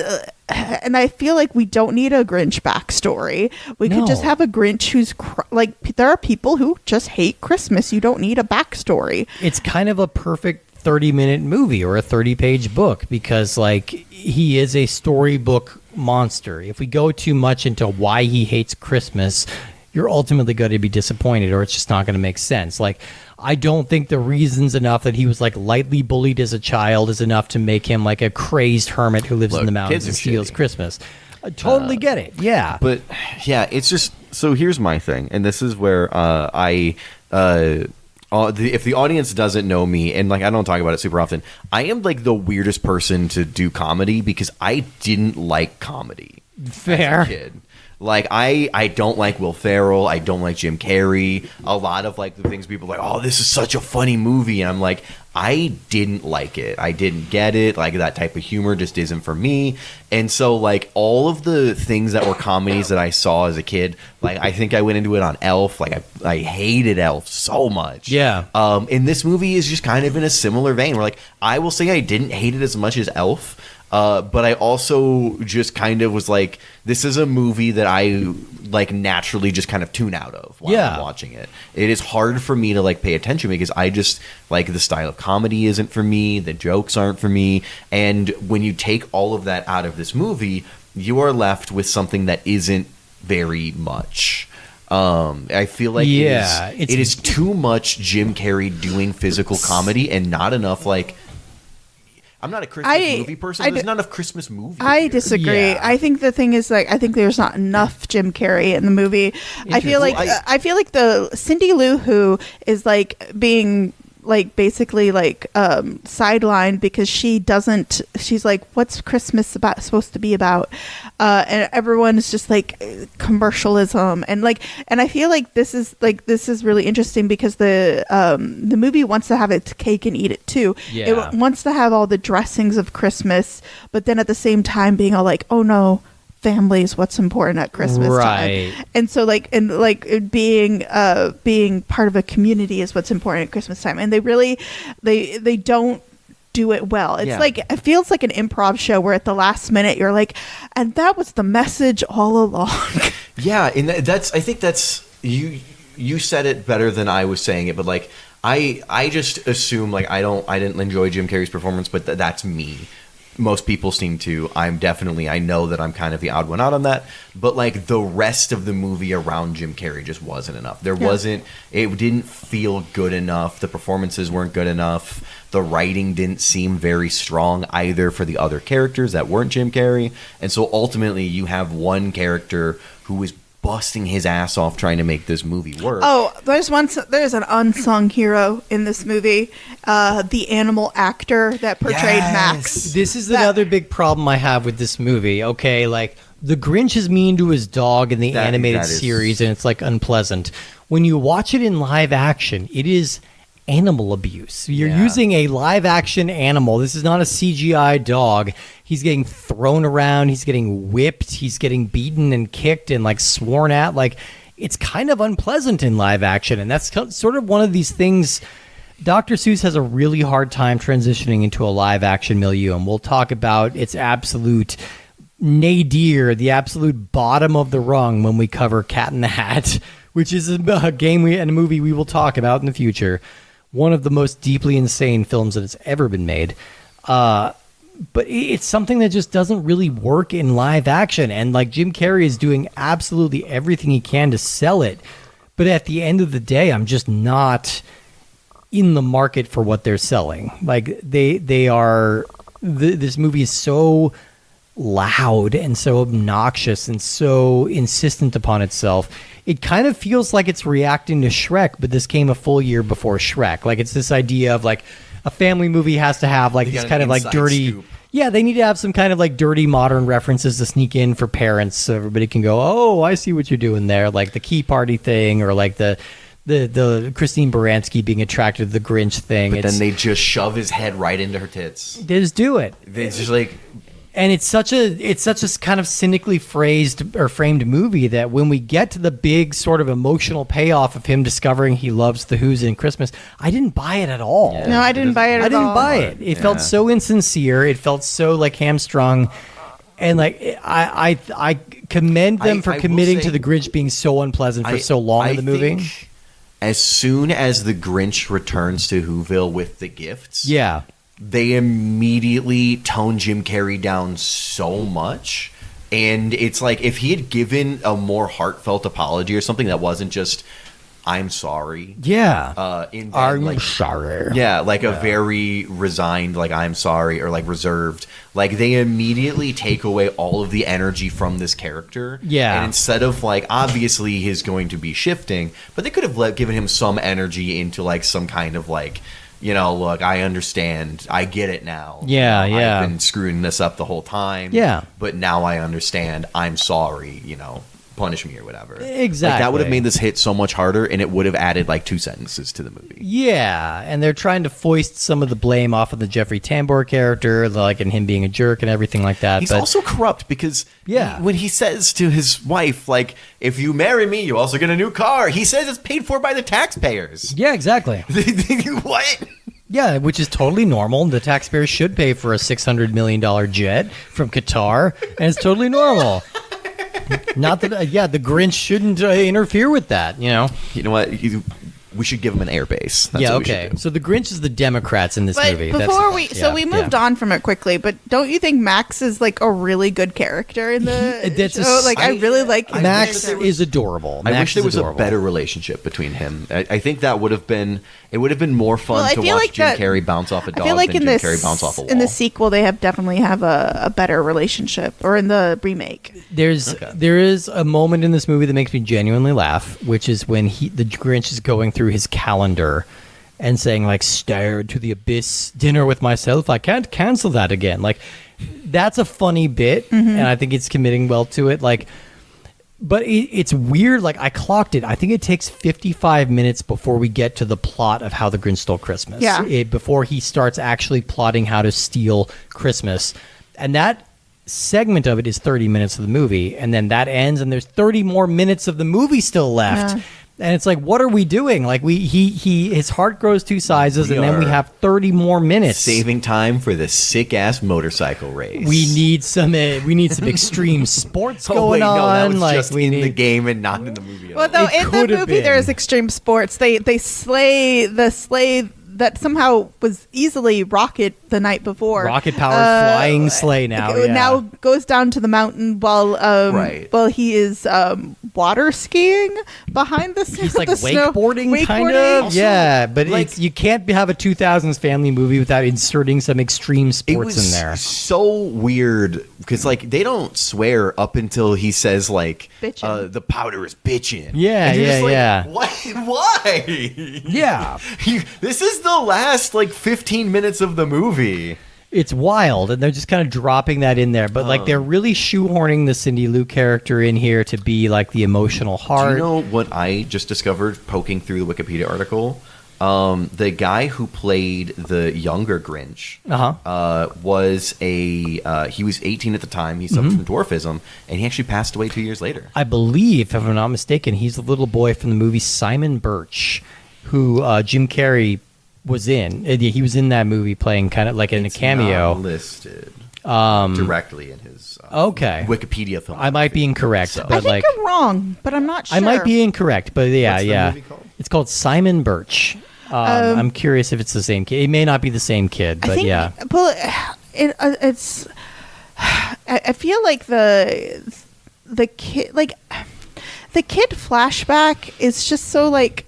I feel like we don't need a Grinch backstory. We could just No. have a Grinch who's like, there are people who just hate Christmas. You don't need a backstory. It's kind of a perfect 30-minute movie or a 30-page book because, like, he is a storybook monster. If we go too much into why he hates Christmas, you're ultimately going to be disappointed, or it's just not going to make sense. Like, I don't think the reasons enough that he was like lightly bullied as a child is enough to make him like a crazed hermit who lives in the mountains kids are and steals shitty. Christmas. I totally get it. Yeah. But yeah, it's just so. Here's my thing, and this is where if the audience doesn't know me, and like I don't talk about it super often, I am like the weirdest person to do comedy because I didn't like comedy. Fair. as a kid. Like, I don't like Will Ferrell. I don't like Jim Carrey. A lot of, like, the things people are like, oh, this is such a funny movie. And I'm like, I didn't like it. I didn't get it. Like, that type of humor just isn't for me. And so, like, all of the things that were comedies that I saw as a kid, like, I think I went into it on Elf. Like, I hated Elf so much. Yeah. And this movie is just kind of in a similar vein where, like, I will say I didn't hate it as much as Elf. But I also just kind of was like, this is a movie that I like naturally just kind of tune out of while I'm watching it. It is hard for me to like pay attention because I just like the style of comedy isn't for me. The jokes aren't for me. And when you take all of that out of this movie, you are left with something that isn't very much. I feel like it is too much Jim Carrey doing physical comedy and not enough like. I'm not a Christmas movie person. There's not enough Christmas movies. I disagree. Yeah. I think the thing is like I think there's not enough Jim Carrey in the movie. I feel like the Cindy Lou Who is like being like basically like sidelined because she's like, what's Christmas supposed to be about, and everyone is just like commercialism and I feel like this is really interesting because the movie wants to have its cake and eat it too. It wants to have all the dressings of Christmas, but then at the same time being all like, oh no, family is what's important at Christmas time. And so being part of a community is what's important at Christmas time. And they don't do it well. It's like, it feels like an improv show where at the last minute you're like, and that was the message all along. Yeah. And I think that's, you said it better than I was saying it, but like, I just assume like, I didn't enjoy Jim Carrey's performance, but that's me. Most people seem to. I know that I'm kind of the odd one out on that, but like the rest of the movie around Jim Carrey just wasn't enough. It didn't feel good enough. The performances weren't good enough. The writing didn't seem very strong either for the other characters that weren't Jim Carrey. And so ultimately you have one character who is busting his ass off trying to make this movie work. Oh, there's an unsung hero in this movie, the animal actor that portrayed Max. This is another big problem I have with this movie. Okay, like the Grinch is mean to his dog in the animated series, and it's like unpleasant. When you watch it in live action, it is animal abuse. You're using a live action animal. This is not a CGI dog. He's getting thrown around. He's getting whipped. He's getting beaten and kicked and like sworn at. Like, it's kind of unpleasant in live action. And that's sort of one of these things. Dr. Seuss has a really hard time transitioning into a live action milieu. And we'll talk about its absolute nadir, the absolute bottom of the rung when we cover Cat in the Hat, which is a game and a movie we will talk about in the future. One of the most deeply insane films that has ever been made. But it's something that just doesn't really work in live action. And like Jim Carrey is doing absolutely everything he can to sell it. But at the end of the day, I'm just not in the market for what they're selling. Like this movie is so loud and so obnoxious and so insistent upon itself. It kind of feels like it's reacting to Shrek, but this came a full year before Shrek. Like, it's this idea of like a family movie has to have like this kind of like dirty scoop. Yeah, they need to have some kind of like dirty modern references to sneak in for parents so everybody can go, oh, I see what you're doing there. Like the Key Party thing, or like the Christine Baranski being attracted to the Grinch thing. But then they just shove his head right into her tits. They just do it. It's just like... And it's such a kind of cynically phrased or framed movie that when we get to the big sort of emotional payoff of him discovering he loves the Who's in Christmas, I didn't buy it at all. Yeah. No, I didn't buy it at all. I didn't buy it. It felt so insincere. It felt so like hamstrung. And like I commend them for committing to the Grinch being so unpleasant for so long in the movie. Think as soon as the Grinch returns to Whoville with the gifts, they immediately tone Jim Carrey down so much. And it's like, if he had given a more heartfelt apology or something that wasn't just, I'm sorry. I'm sorry. Yeah, like a very resigned, like, I'm sorry, or like reserved. Like, they immediately take away all of the energy from this character. Yeah. And instead of, like, obviously he's going to be shifting, but they could have given him some energy into, like, some kind of, like, look, I understand. I get it now. Yeah, yeah. I've been screwing this up the whole time. Yeah. But now I understand. I'm sorry, punish me or whatever. Exactly. Like, that would have made this hit so much harder, and it would have added like 2 sentences to the movie. Yeah, and they're trying to foist some of the blame off of the Jeffrey Tambor character, like, and him being a jerk and everything like that. He's also corrupt because when he says to his wife, like, if you marry me, you also get a new car. He says it's paid for by the taxpayers. Yeah, exactly. What? Yeah, which is totally normal. The taxpayers should pay for a $600 million jet from Qatar, and it's totally normal. Not that, the Grinch shouldn't interfere with that, You know what? We should give him an airbase. That's what we should do. So the Grinch is the Democrats in this But movie. before we moved on from it quickly, but don't you think Max is like a really good character in the show? Like, I really like his Max character. is adorable. I Max wish there is was adorable. a better relationship between him. I think that would have been more fun Well, I to feel watch like Jim that- Carrey bounce off a dog I feel like than in Jim this Carrey bounce off a wall. in the sequel they definitely have a better relationship, or in the remake. There is a moment in this movie that makes me genuinely laugh, which is when the Grinch is going through his calendar and saying, like, stare to the abyss, dinner with myself, I can't cancel that again. Like, that's a funny bit, and I think it's committing well to it. Like, but it's weird. Like, I clocked it. I think it takes 55 minutes before we get to the plot of How the Grinch Stole Christmas. Yeah. Before he starts actually plotting how to steal Christmas. And that segment of it is 30 minutes of the movie, and then that ends, and there's 30 more minutes of the movie still left. Yeah. And it's like, what are we doing? Like, his heart grows 2 sizes, and then we have 30 more minutes. Saving time for the sick ass motorcycle race. We need some extreme sports going No, that on. was Like, just in the game and not in the movie. At Well, all. though, It in the could have movie there been. is extreme sports. They slay the sleigh that somehow was easily rocket the night before. Rocket powered flying sleigh now. Yeah. Now goes down to the mountain while he is water skiing behind the He's like the snow- wakeboarding, kind wakeboarding. of. Yeah, but like- you can't have a 2000s family movie without inserting some extreme It sports was in there. so weird because like they don't swear up until he says like Bitchin'. the powder is bitchin'. Yeah, And you're just like, yeah. Why? Yeah. This is the last like 15 minutes of the movie. It's wild, and they're just kind of dropping that in there. But like they're really shoehorning the Cindy Lou character in here to be like the emotional heart. Do you know what I just discovered poking through the Wikipedia article? The guy who played the younger Grinch was he was 18 at the time. He suffered from dwarfism, and he actually passed away 2 years later. I believe, if I'm not mistaken, he's the little boy from the movie Simon Birch, who Jim Carrey was in. He was in that movie playing kind of like in a cameo. Not listed directly in his Wikipedia film. I might be incorrect, So- but I think like I'm wrong, but I'm not sure. I might be incorrect, but yeah, What's the yeah. movie called? It's called Simon Birch. I'm curious if it's the same kid. It may not be the same kid, but I think, yeah. Well, it's. I feel like the kid flashback is just so like.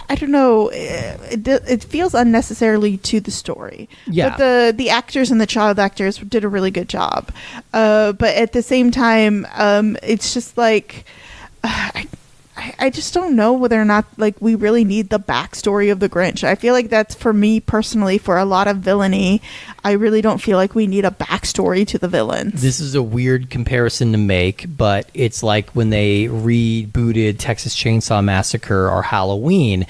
I don't know. It feels unnecessarily to the story. Yeah. But the actors and the child actors did a really good job. But at the same time, it's just like I just don't know whether or not like we really need the backstory of the Grinch. I feel like that's for me personally for a lot of villainy. I really don't feel like we need a backstory to the villains. This is a weird comparison to make, but it's like when they rebooted Texas Chainsaw Massacre or Halloween,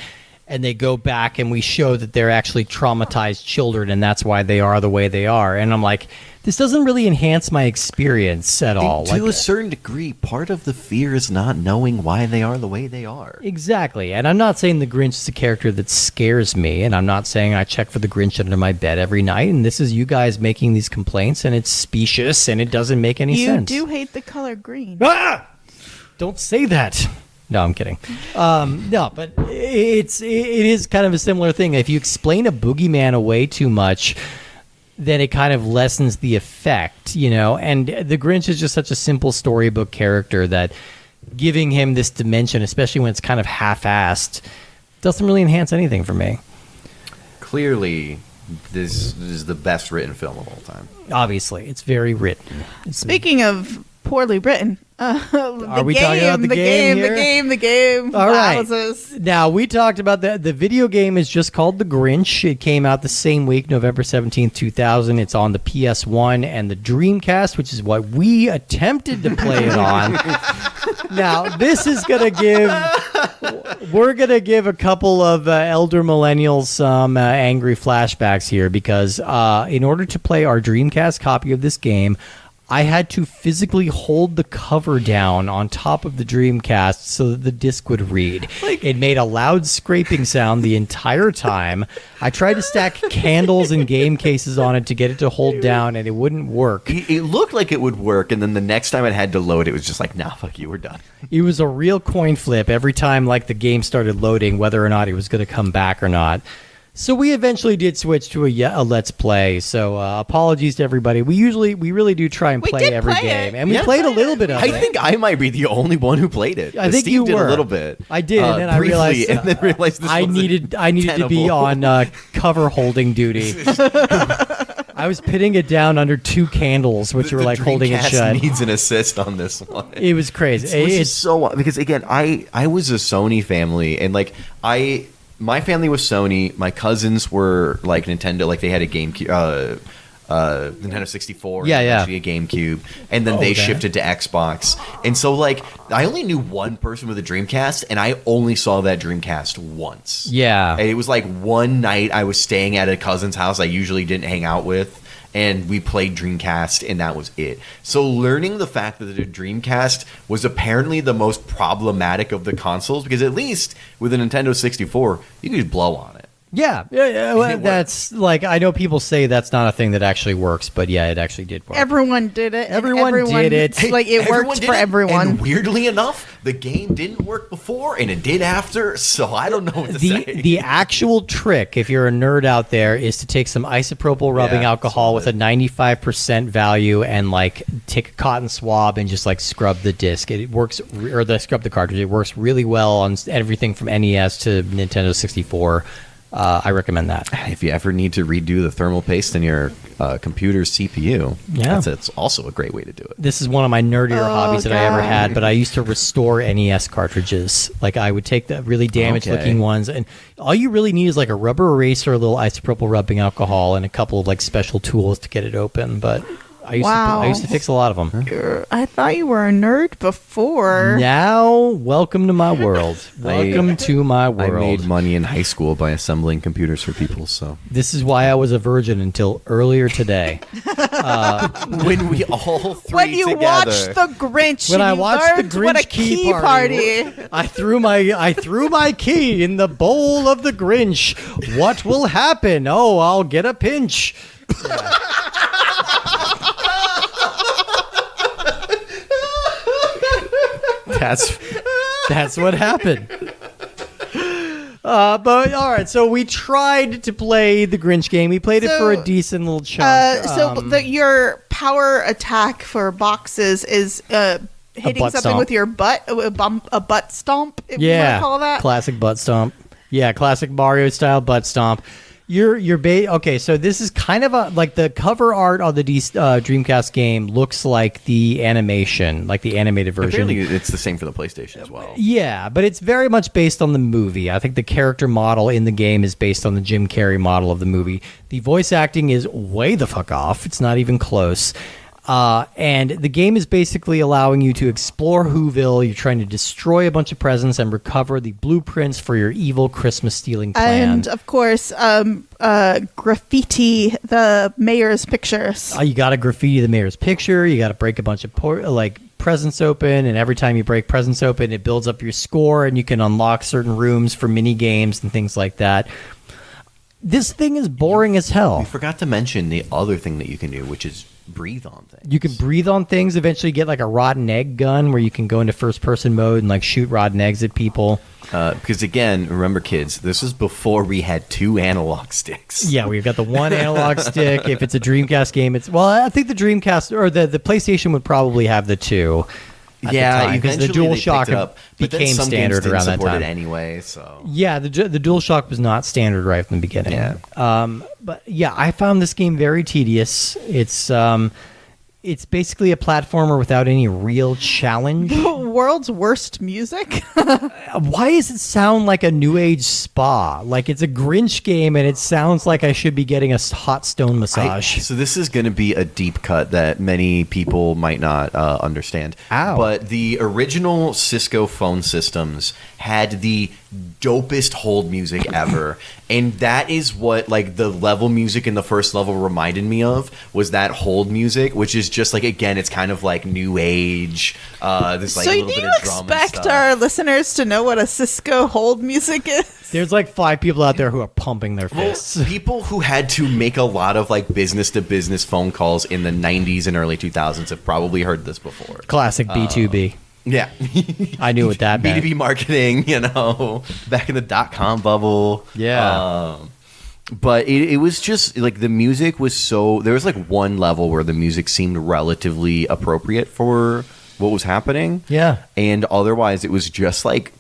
and they go back and we show that they're actually traumatized children, and that's why they are the way they are. And I'm like, this doesn't really enhance my experience at all. To a certain degree, part of the fear is not knowing why they are the way they are. Exactly. And I'm not saying the Grinch is a character that scares me, and I'm not saying I check for the Grinch under my bed every night, and this is you guys making these complaints, and it's specious, and it doesn't make any sense. You do hate the color green. Ah! Don't say that. No, I'm kidding. No, but it is kind of a similar thing. If you explain a boogeyman away too much, then it kind of lessens the effect, you know? And the Grinch is just such a simple storybook character that giving him this dimension, especially when it's kind of half-assed, doesn't really enhance anything for me. Clearly, this is the best written film of all time. Obviously, it's very written. Speaking of poorly written. Are we talking about the game here? The game. All right. Wowzers. Now, we talked about the video game is just called The Grinch. It came out the same week, November 17th, 2000. It's on the PS1 and the Dreamcast, which is what we attempted to play it on. Now, this is going to give... We're going to give a couple of elder millennials some angry flashbacks here because in order to play our Dreamcast copy of this game, I had to physically hold the cover down on top of the Dreamcast so that the disc would read. It made a loud scraping sound the entire time. I tried to stack candles and game cases on it to get it to hold down, and it wouldn't work. It looked like it would work, and then the next time it had to load, it was just like, nah, fuck you, we're done. It was a real coin flip every time like the game started loading, whether or not it was going to come back or not. So we eventually did switch to a Let's Play. So apologies to everybody. We really do try and play every game, and we played a little bit of it. I think I might be the only one who played it. I think Steve you did were a little bit. I did, and then I briefly, realized this I needed to be on cover holding duty. I was pitting it down under two candles, which were like holding it shut. Needs an assist on this one. It was crazy. It's so because again, I was a Sony family, and like my family was Sony. My cousins were like Nintendo, like they had a GameCube, Nintendo 64, yeah, and eventually a GameCube, and then they shifted to Xbox. And so like I only knew one person with a Dreamcast, and I only saw that Dreamcast once. Yeah, and it was like one night I was staying at a cousin's house I usually didn't hang out with. And we played Dreamcast, and that was it. So learning the fact that the Dreamcast was apparently the most problematic of the consoles, because at least with a Nintendo 64, you could just blow on it. Yeah. Well, that's like, I know people say that's not a thing that actually works, but yeah, it actually did work. Everyone did it. Everyone did it. Like it worked for everyone. And weirdly enough, the game didn't work before and it did after, so I don't know what to say. The actual trick, if you're a nerd out there, is to take some isopropyl rubbing alcohol with a 95% value and like take a cotton swab and just like scrub the disc. It works, or scrub the cartridge. It works really well on everything from NES to Nintendo 64. I recommend that. If you ever need to redo the thermal paste in your computer's CPU, that's also a great way to do it. This is one of my nerdier hobbies that I ever had, but I used to restore NES cartridges. Like I would take the really damaged looking ones, and all you really need is like a rubber eraser, a little isopropyl rubbing alcohol, and a couple of like special tools to get it open. But I used to fix a lot of them. I thought you were a nerd before. Now, welcome to my world. Welcome to my world. I made money in high school by assembling computers for people. So this is why I was a virgin until earlier today. When we all three when you together. watched the Grinch, when I watched the Grinch what a key party. I threw my key in the bowl of the Grinch. What will happen? Oh, I'll get a pinch. Yeah. That's what happened. But all right, so we tried to play the Grinch game. We played it for a decent little chunk. Your power attack for boxes is hitting something stomp. with your butt, a butt stomp. If you want to call that classic butt stomp. Yeah, classic Mario style butt stomp. Okay, so this is kind of like the cover art of the Dreamcast game looks like the animation, like the animated version. Apparently it's the same for the PlayStation as well. Yeah, but it's very much based on the movie. I think the character model in the game is based on the Jim Carrey model of the movie. The voice acting is way the fuck off. It's not even close. And the game is basically allowing you to explore Whoville. You're trying to destroy a bunch of presents and recover the blueprints for your evil Christmas stealing plan. And of course, graffiti the mayor's pictures. You got to graffiti the mayor's picture. You got to break a bunch of presents open, and every time you break presents open, it builds up your score, and you can unlock certain rooms for mini games and things like that. This thing is boring as hell. We forgot to mention the other thing that you can do, which is breathe on things. You can breathe on things. Eventually get like a rotten egg gun where you can go into first person mode and like shoot rotten eggs at people. Because again, remember kids, this is before we had 2 analog sticks. Yeah, we've got the 1 analog stick. If it's a Dreamcast game, I think the Dreamcast or the PlayStation would probably have the 2. Yeah, because the DualShock became standard around that time anyway. So yeah, the DualShock was not standard right from the beginning. Yeah. But yeah, I found this game very tedious. It's it's basically a platformer without any real challenge. The world's worst music. Why does it sound like a new age spa? Like it's a Grinch game and it sounds like I should be getting a hot stone massage. So this is going to be a deep cut that many people might not understand. Ow. But the original Cisco phone systems had the dopest hold music ever. And that is what like the level music in the first level reminded me of, was that hold music, which is just like, again, it's kind of like new age. This like So a do little you bit of drum and expect stuff. our listeners to know what a Cisco hold music is? There's like 5 people out there who are pumping their fists. People who had to make a lot of like business to business phone calls in the 90s and early 2000s have probably heard this before. Classic B2B. Yeah. I knew what that meant. B2B marketing, back in the .com bubble. Yeah. But it was just like the music was so, there was like one level where the music seemed relatively appropriate for what was happening. Yeah. And otherwise it was just like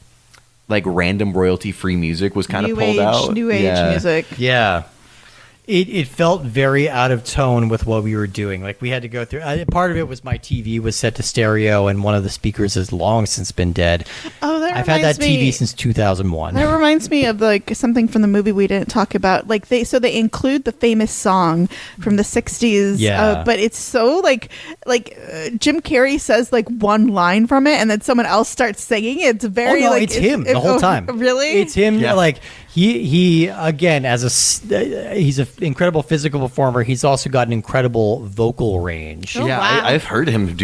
random royalty free music was kind of pulled out. New age music. Yeah. It felt very out of tone with what we were doing. Like we had to go through. Part of it was my TV was set to stereo, and one of the speakers has long since been dead. Oh, that I've had that reminds me- TV since 2001. That reminds me of like something from the movie we didn't talk about. Like they include the famous song from the 60s. Yeah. But it's so like Jim Carrey says like one line from it, and then someone else starts singing. It's very like it's him the whole time. Really? It's him. Yeah. Like he again he's an incredible physical performer. He's also got an incredible vocal range. Oh, Yeah, wow. I've heard him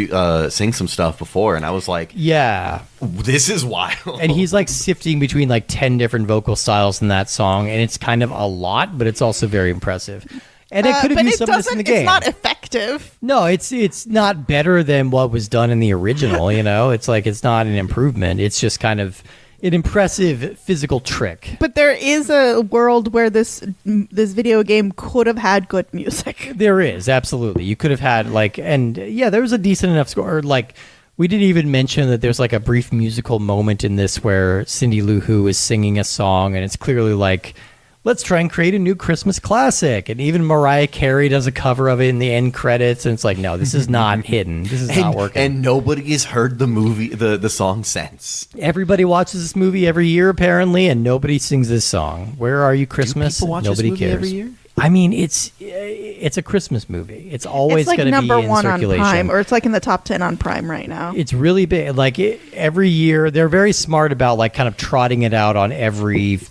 sing some stuff before, and I was like, Yeah. this is wild. And he's like sifting between like 10 different vocal styles in that song, and it's kind of a lot, but it's also very impressive. And it could have but used it some of this in the doesn't. game. It's not effective. No, it's not better than what was done in the original, It's like it's not an improvement. It's just kind of an impressive physical trick. But there is a world where this video game could have had good music. There is, absolutely. You could have had there was a decent enough score. Like we didn't even mention that there's like a brief musical moment in this where Cindy Lou Who is singing a song, and it's clearly like, let's try and create a new Christmas classic. And even Mariah Carey does a cover of it in the end credits. And it's like, no, this is not hidden. This is not working. And nobody has heard the movie, the song since. Everybody watches this movie every year, apparently, and nobody sings this song. Where Are You, Christmas? Do people watch this Nobody movie cares. every year? I mean, it's a Christmas movie. It's always It's like going to be number in one circulation. on Prime, or it's like in the top 10 on Prime right now. It's really big. Like every year, they're very smart about like kind of trotting it out on every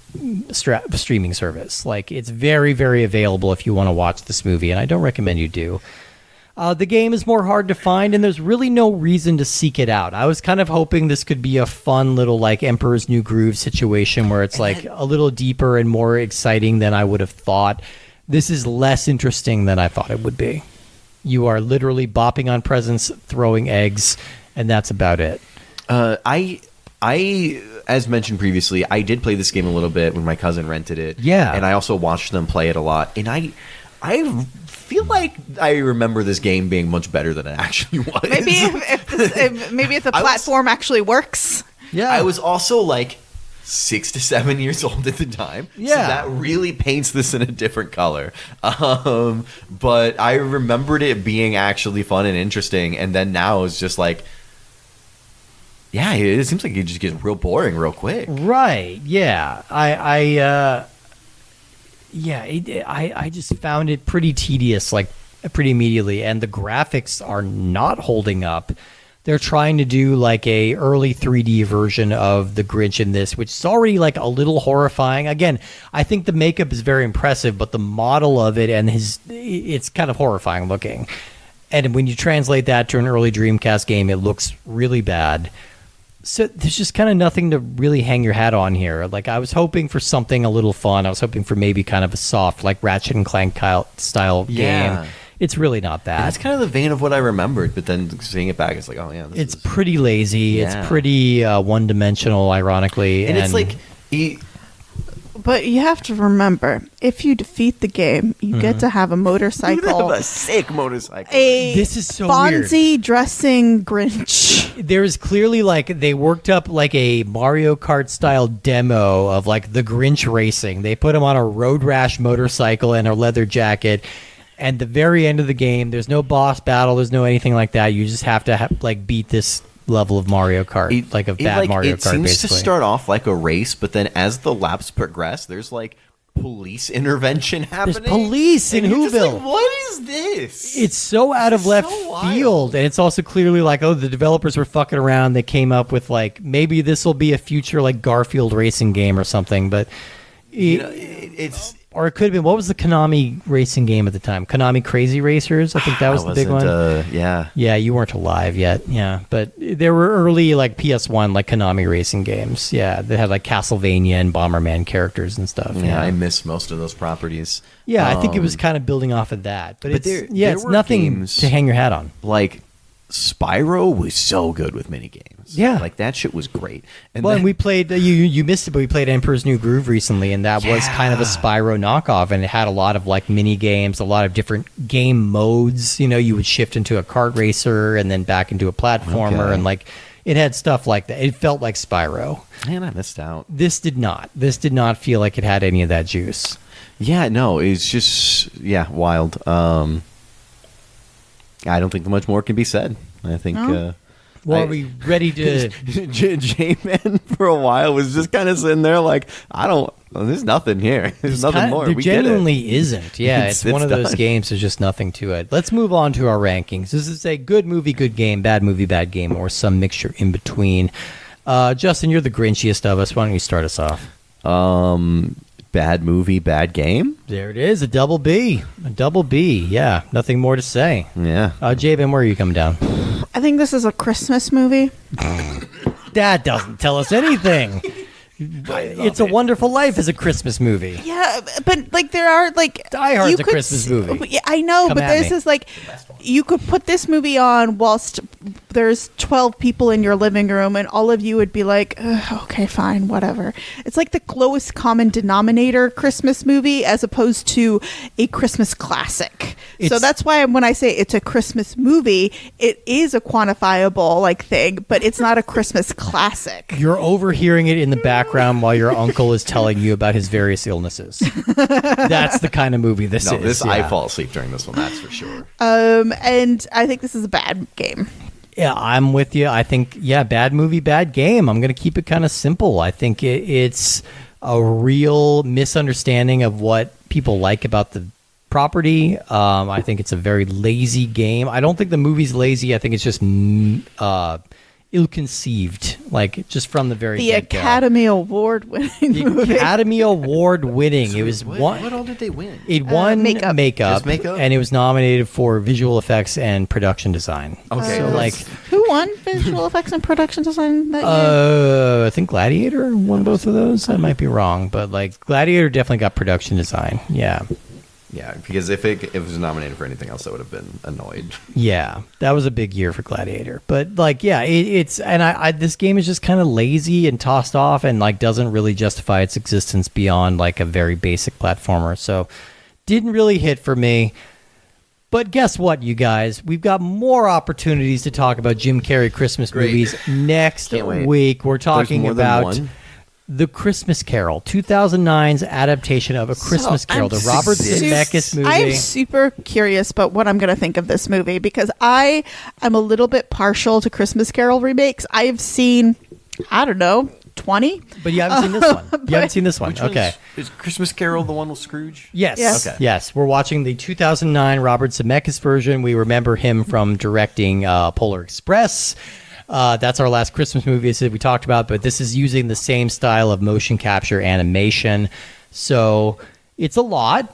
streaming service. Like it's very, very available if you want to watch this movie, and I don't recommend you do. The game is more hard to find, and there's really no reason to seek it out. I was kind of hoping this could be a fun little like Emperor's New Groove situation where it's like a little deeper and more exciting than I would have thought. This is less interesting than I thought it would be. You are literally bopping on presents, throwing eggs, and that's about it. I, as mentioned previously, I did play this game a little bit when my cousin rented it. Yeah. And I also watched them play it a lot. And I feel like I remember this game being much better than it actually was. Maybe if the I was- platform actually works. Yeah. I was also like 6 to 7 years old at the time. Yeah. So that really paints this in a different color. But I remembered it being actually fun and interesting. And then now it's just like, yeah, it seems like it just gets real boring real quick. Right. Yeah. I just found it pretty tedious, like pretty immediately, and the graphics are not holding up. They're trying to do like a early 3D version of the Grinch in this, which is already like a little horrifying. Again, I think the makeup is very impressive, but the model of it and it's kind of horrifying looking. And when you translate that to an early Dreamcast game, it looks really bad. So there's just kind of nothing to really hang your hat on here. Like I was hoping for something a little fun. I was hoping for maybe kind of a soft, like Ratchet and Clank style Yeah. game. It's really not that. That's kind of the vein of what I remembered, but then seeing it back, it's like, oh yeah, It's pretty lazy. Yeah. It's pretty one-dimensional, ironically. and it's like But you have to remember, if you defeat the game, you get to have a motorcycle. a sick motorcycle. This is so Fonzie dressing Grinch. There's clearly like they worked up like a Mario Kart style demo of like the Grinch racing. They put him on a road rash motorcycle and a leather jacket. And the very end of the game, there's no boss battle, there's no anything like that. You just have to like beat this level of Mario Kart, like a bad Mario Kart. It seems basically to start off like a race, but then as the laps progress, there's like police intervention happening. There's police in Whoville. Like, what is this? It's so out of left field, and it's also clearly like, oh, the developers were fucking around. They came up with like, maybe this will be a future like Garfield racing game or something, but it's. Or it could have been, what was the Konami racing game at the time? Konami Crazy Racers? I think that was the big one. Yeah. Yeah, you weren't alive yet. Yeah. But there were early like PS1 like Konami racing games. Yeah. They had like Castlevania and Bomberman characters and stuff. Yeah, I miss most of those properties. Yeah, I think it was kind of building off of that. But it's, it's were nothing games, to hang your hat on. Like, Spyro was so good with minigames. Yeah. Like, that shit was great. And and we played, you missed it, but we played Emperor's New Groove recently, and that was kind of a Spyro knockoff, and it had a lot of, like, mini games, a lot of different game modes. You know, you would shift into a kart racer and then back into a platformer, and, like, it had stuff like that. It felt like Spyro. Man, I missed out. This did not. This did not feel like it had any of that juice. Yeah, no, it's just, wild. I don't think much more can be said. I think... Well, are we ready to... J-Man for a while was just kind of sitting there like, there's nothing here. There's nothing more. There we genuinely isn't. Yeah, it's one of those games. There's just nothing to it. Let's move on to our rankings. This is a good movie, good game, bad movie, bad game, or some mixture in between. Justin, you're the Grinchiest of us. Why don't you start us off? Bad movie, bad game? There it is, a double B. A double B, yeah. Nothing more to say. Yeah. J-Ben, where are you coming down? I think this is a Christmas movie. That doesn't tell us anything. It's a Wonderful Life is a Christmas movie. Yeah, but like there are like Die Hard's a Christmas movie. Yeah, I know, but this is like you could put this movie on whilst there's 12 people in your living room, and all of you would be like, okay, fine, whatever. It's like the lowest common denominator Christmas movie as opposed to a Christmas classic. So that's why when I say it's a Christmas movie, it is a quantifiable like thing, but it's not a Christmas classic. You're overhearing it in the background while your uncle is telling you about his various illnesses. That's the kind of movie this is. I fall asleep during this one, that's for sure. And I think this is a bad game. Yeah, I'm with you. I think, bad movie, bad game. I'm going to keep it kind of simple. I think it's a real misunderstanding of what people like about the property. I think it's a very lazy game. I don't think the movie's lazy. I think it's just ill-conceived, like just from the very get-go. Academy Award winning movie. Academy Award winning. It was what all did they win? It won makeup, Just makeup, and it was nominated for visual effects and production design. Okay, so like who won visual effects and production design that year? I think Gladiator won both of those. I might be wrong, but like Gladiator definitely got production design. Yeah. Yeah, because if it was nominated for anything else, I would have been annoyed. Yeah, that was a big year for Gladiator. But like, it's and this game is just kind of lazy and tossed off, and like doesn't really justify its existence beyond like a very basic platformer. So, didn't really hit for me. But guess what, you guys? We've got more opportunities to talk about Jim Carrey Christmas movies next week. We're talking about The Christmas Carol, 2009's adaptation of A Christmas Carol, the Robert Zemeckis movie. I'm super curious about what I'm going to think of this movie because I am a little bit partial to Christmas Carol remakes. I've seen, 20. But you haven't seen this one. You haven't seen this one. Okay. Is Christmas Carol the one with Scrooge? Yes. Okay. Yes. We're watching the 2009 Robert Zemeckis version. We remember him from directing Polar Express. That's our last Christmas movie that we talked about, but this is using the same style of motion capture animation. So it's a lot.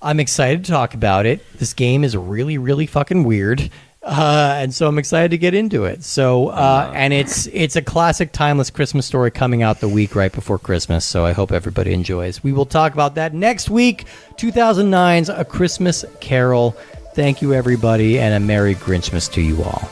I'm excited to talk about it. This game is really, really fucking weird. And so I'm excited to get into it. So, and it's a classic timeless Christmas story coming out the week right before Christmas. So I hope everybody enjoys. We will talk about that next week. 2009's A Christmas Carol. Thank you, everybody, and a Merry Grinchmas to you all.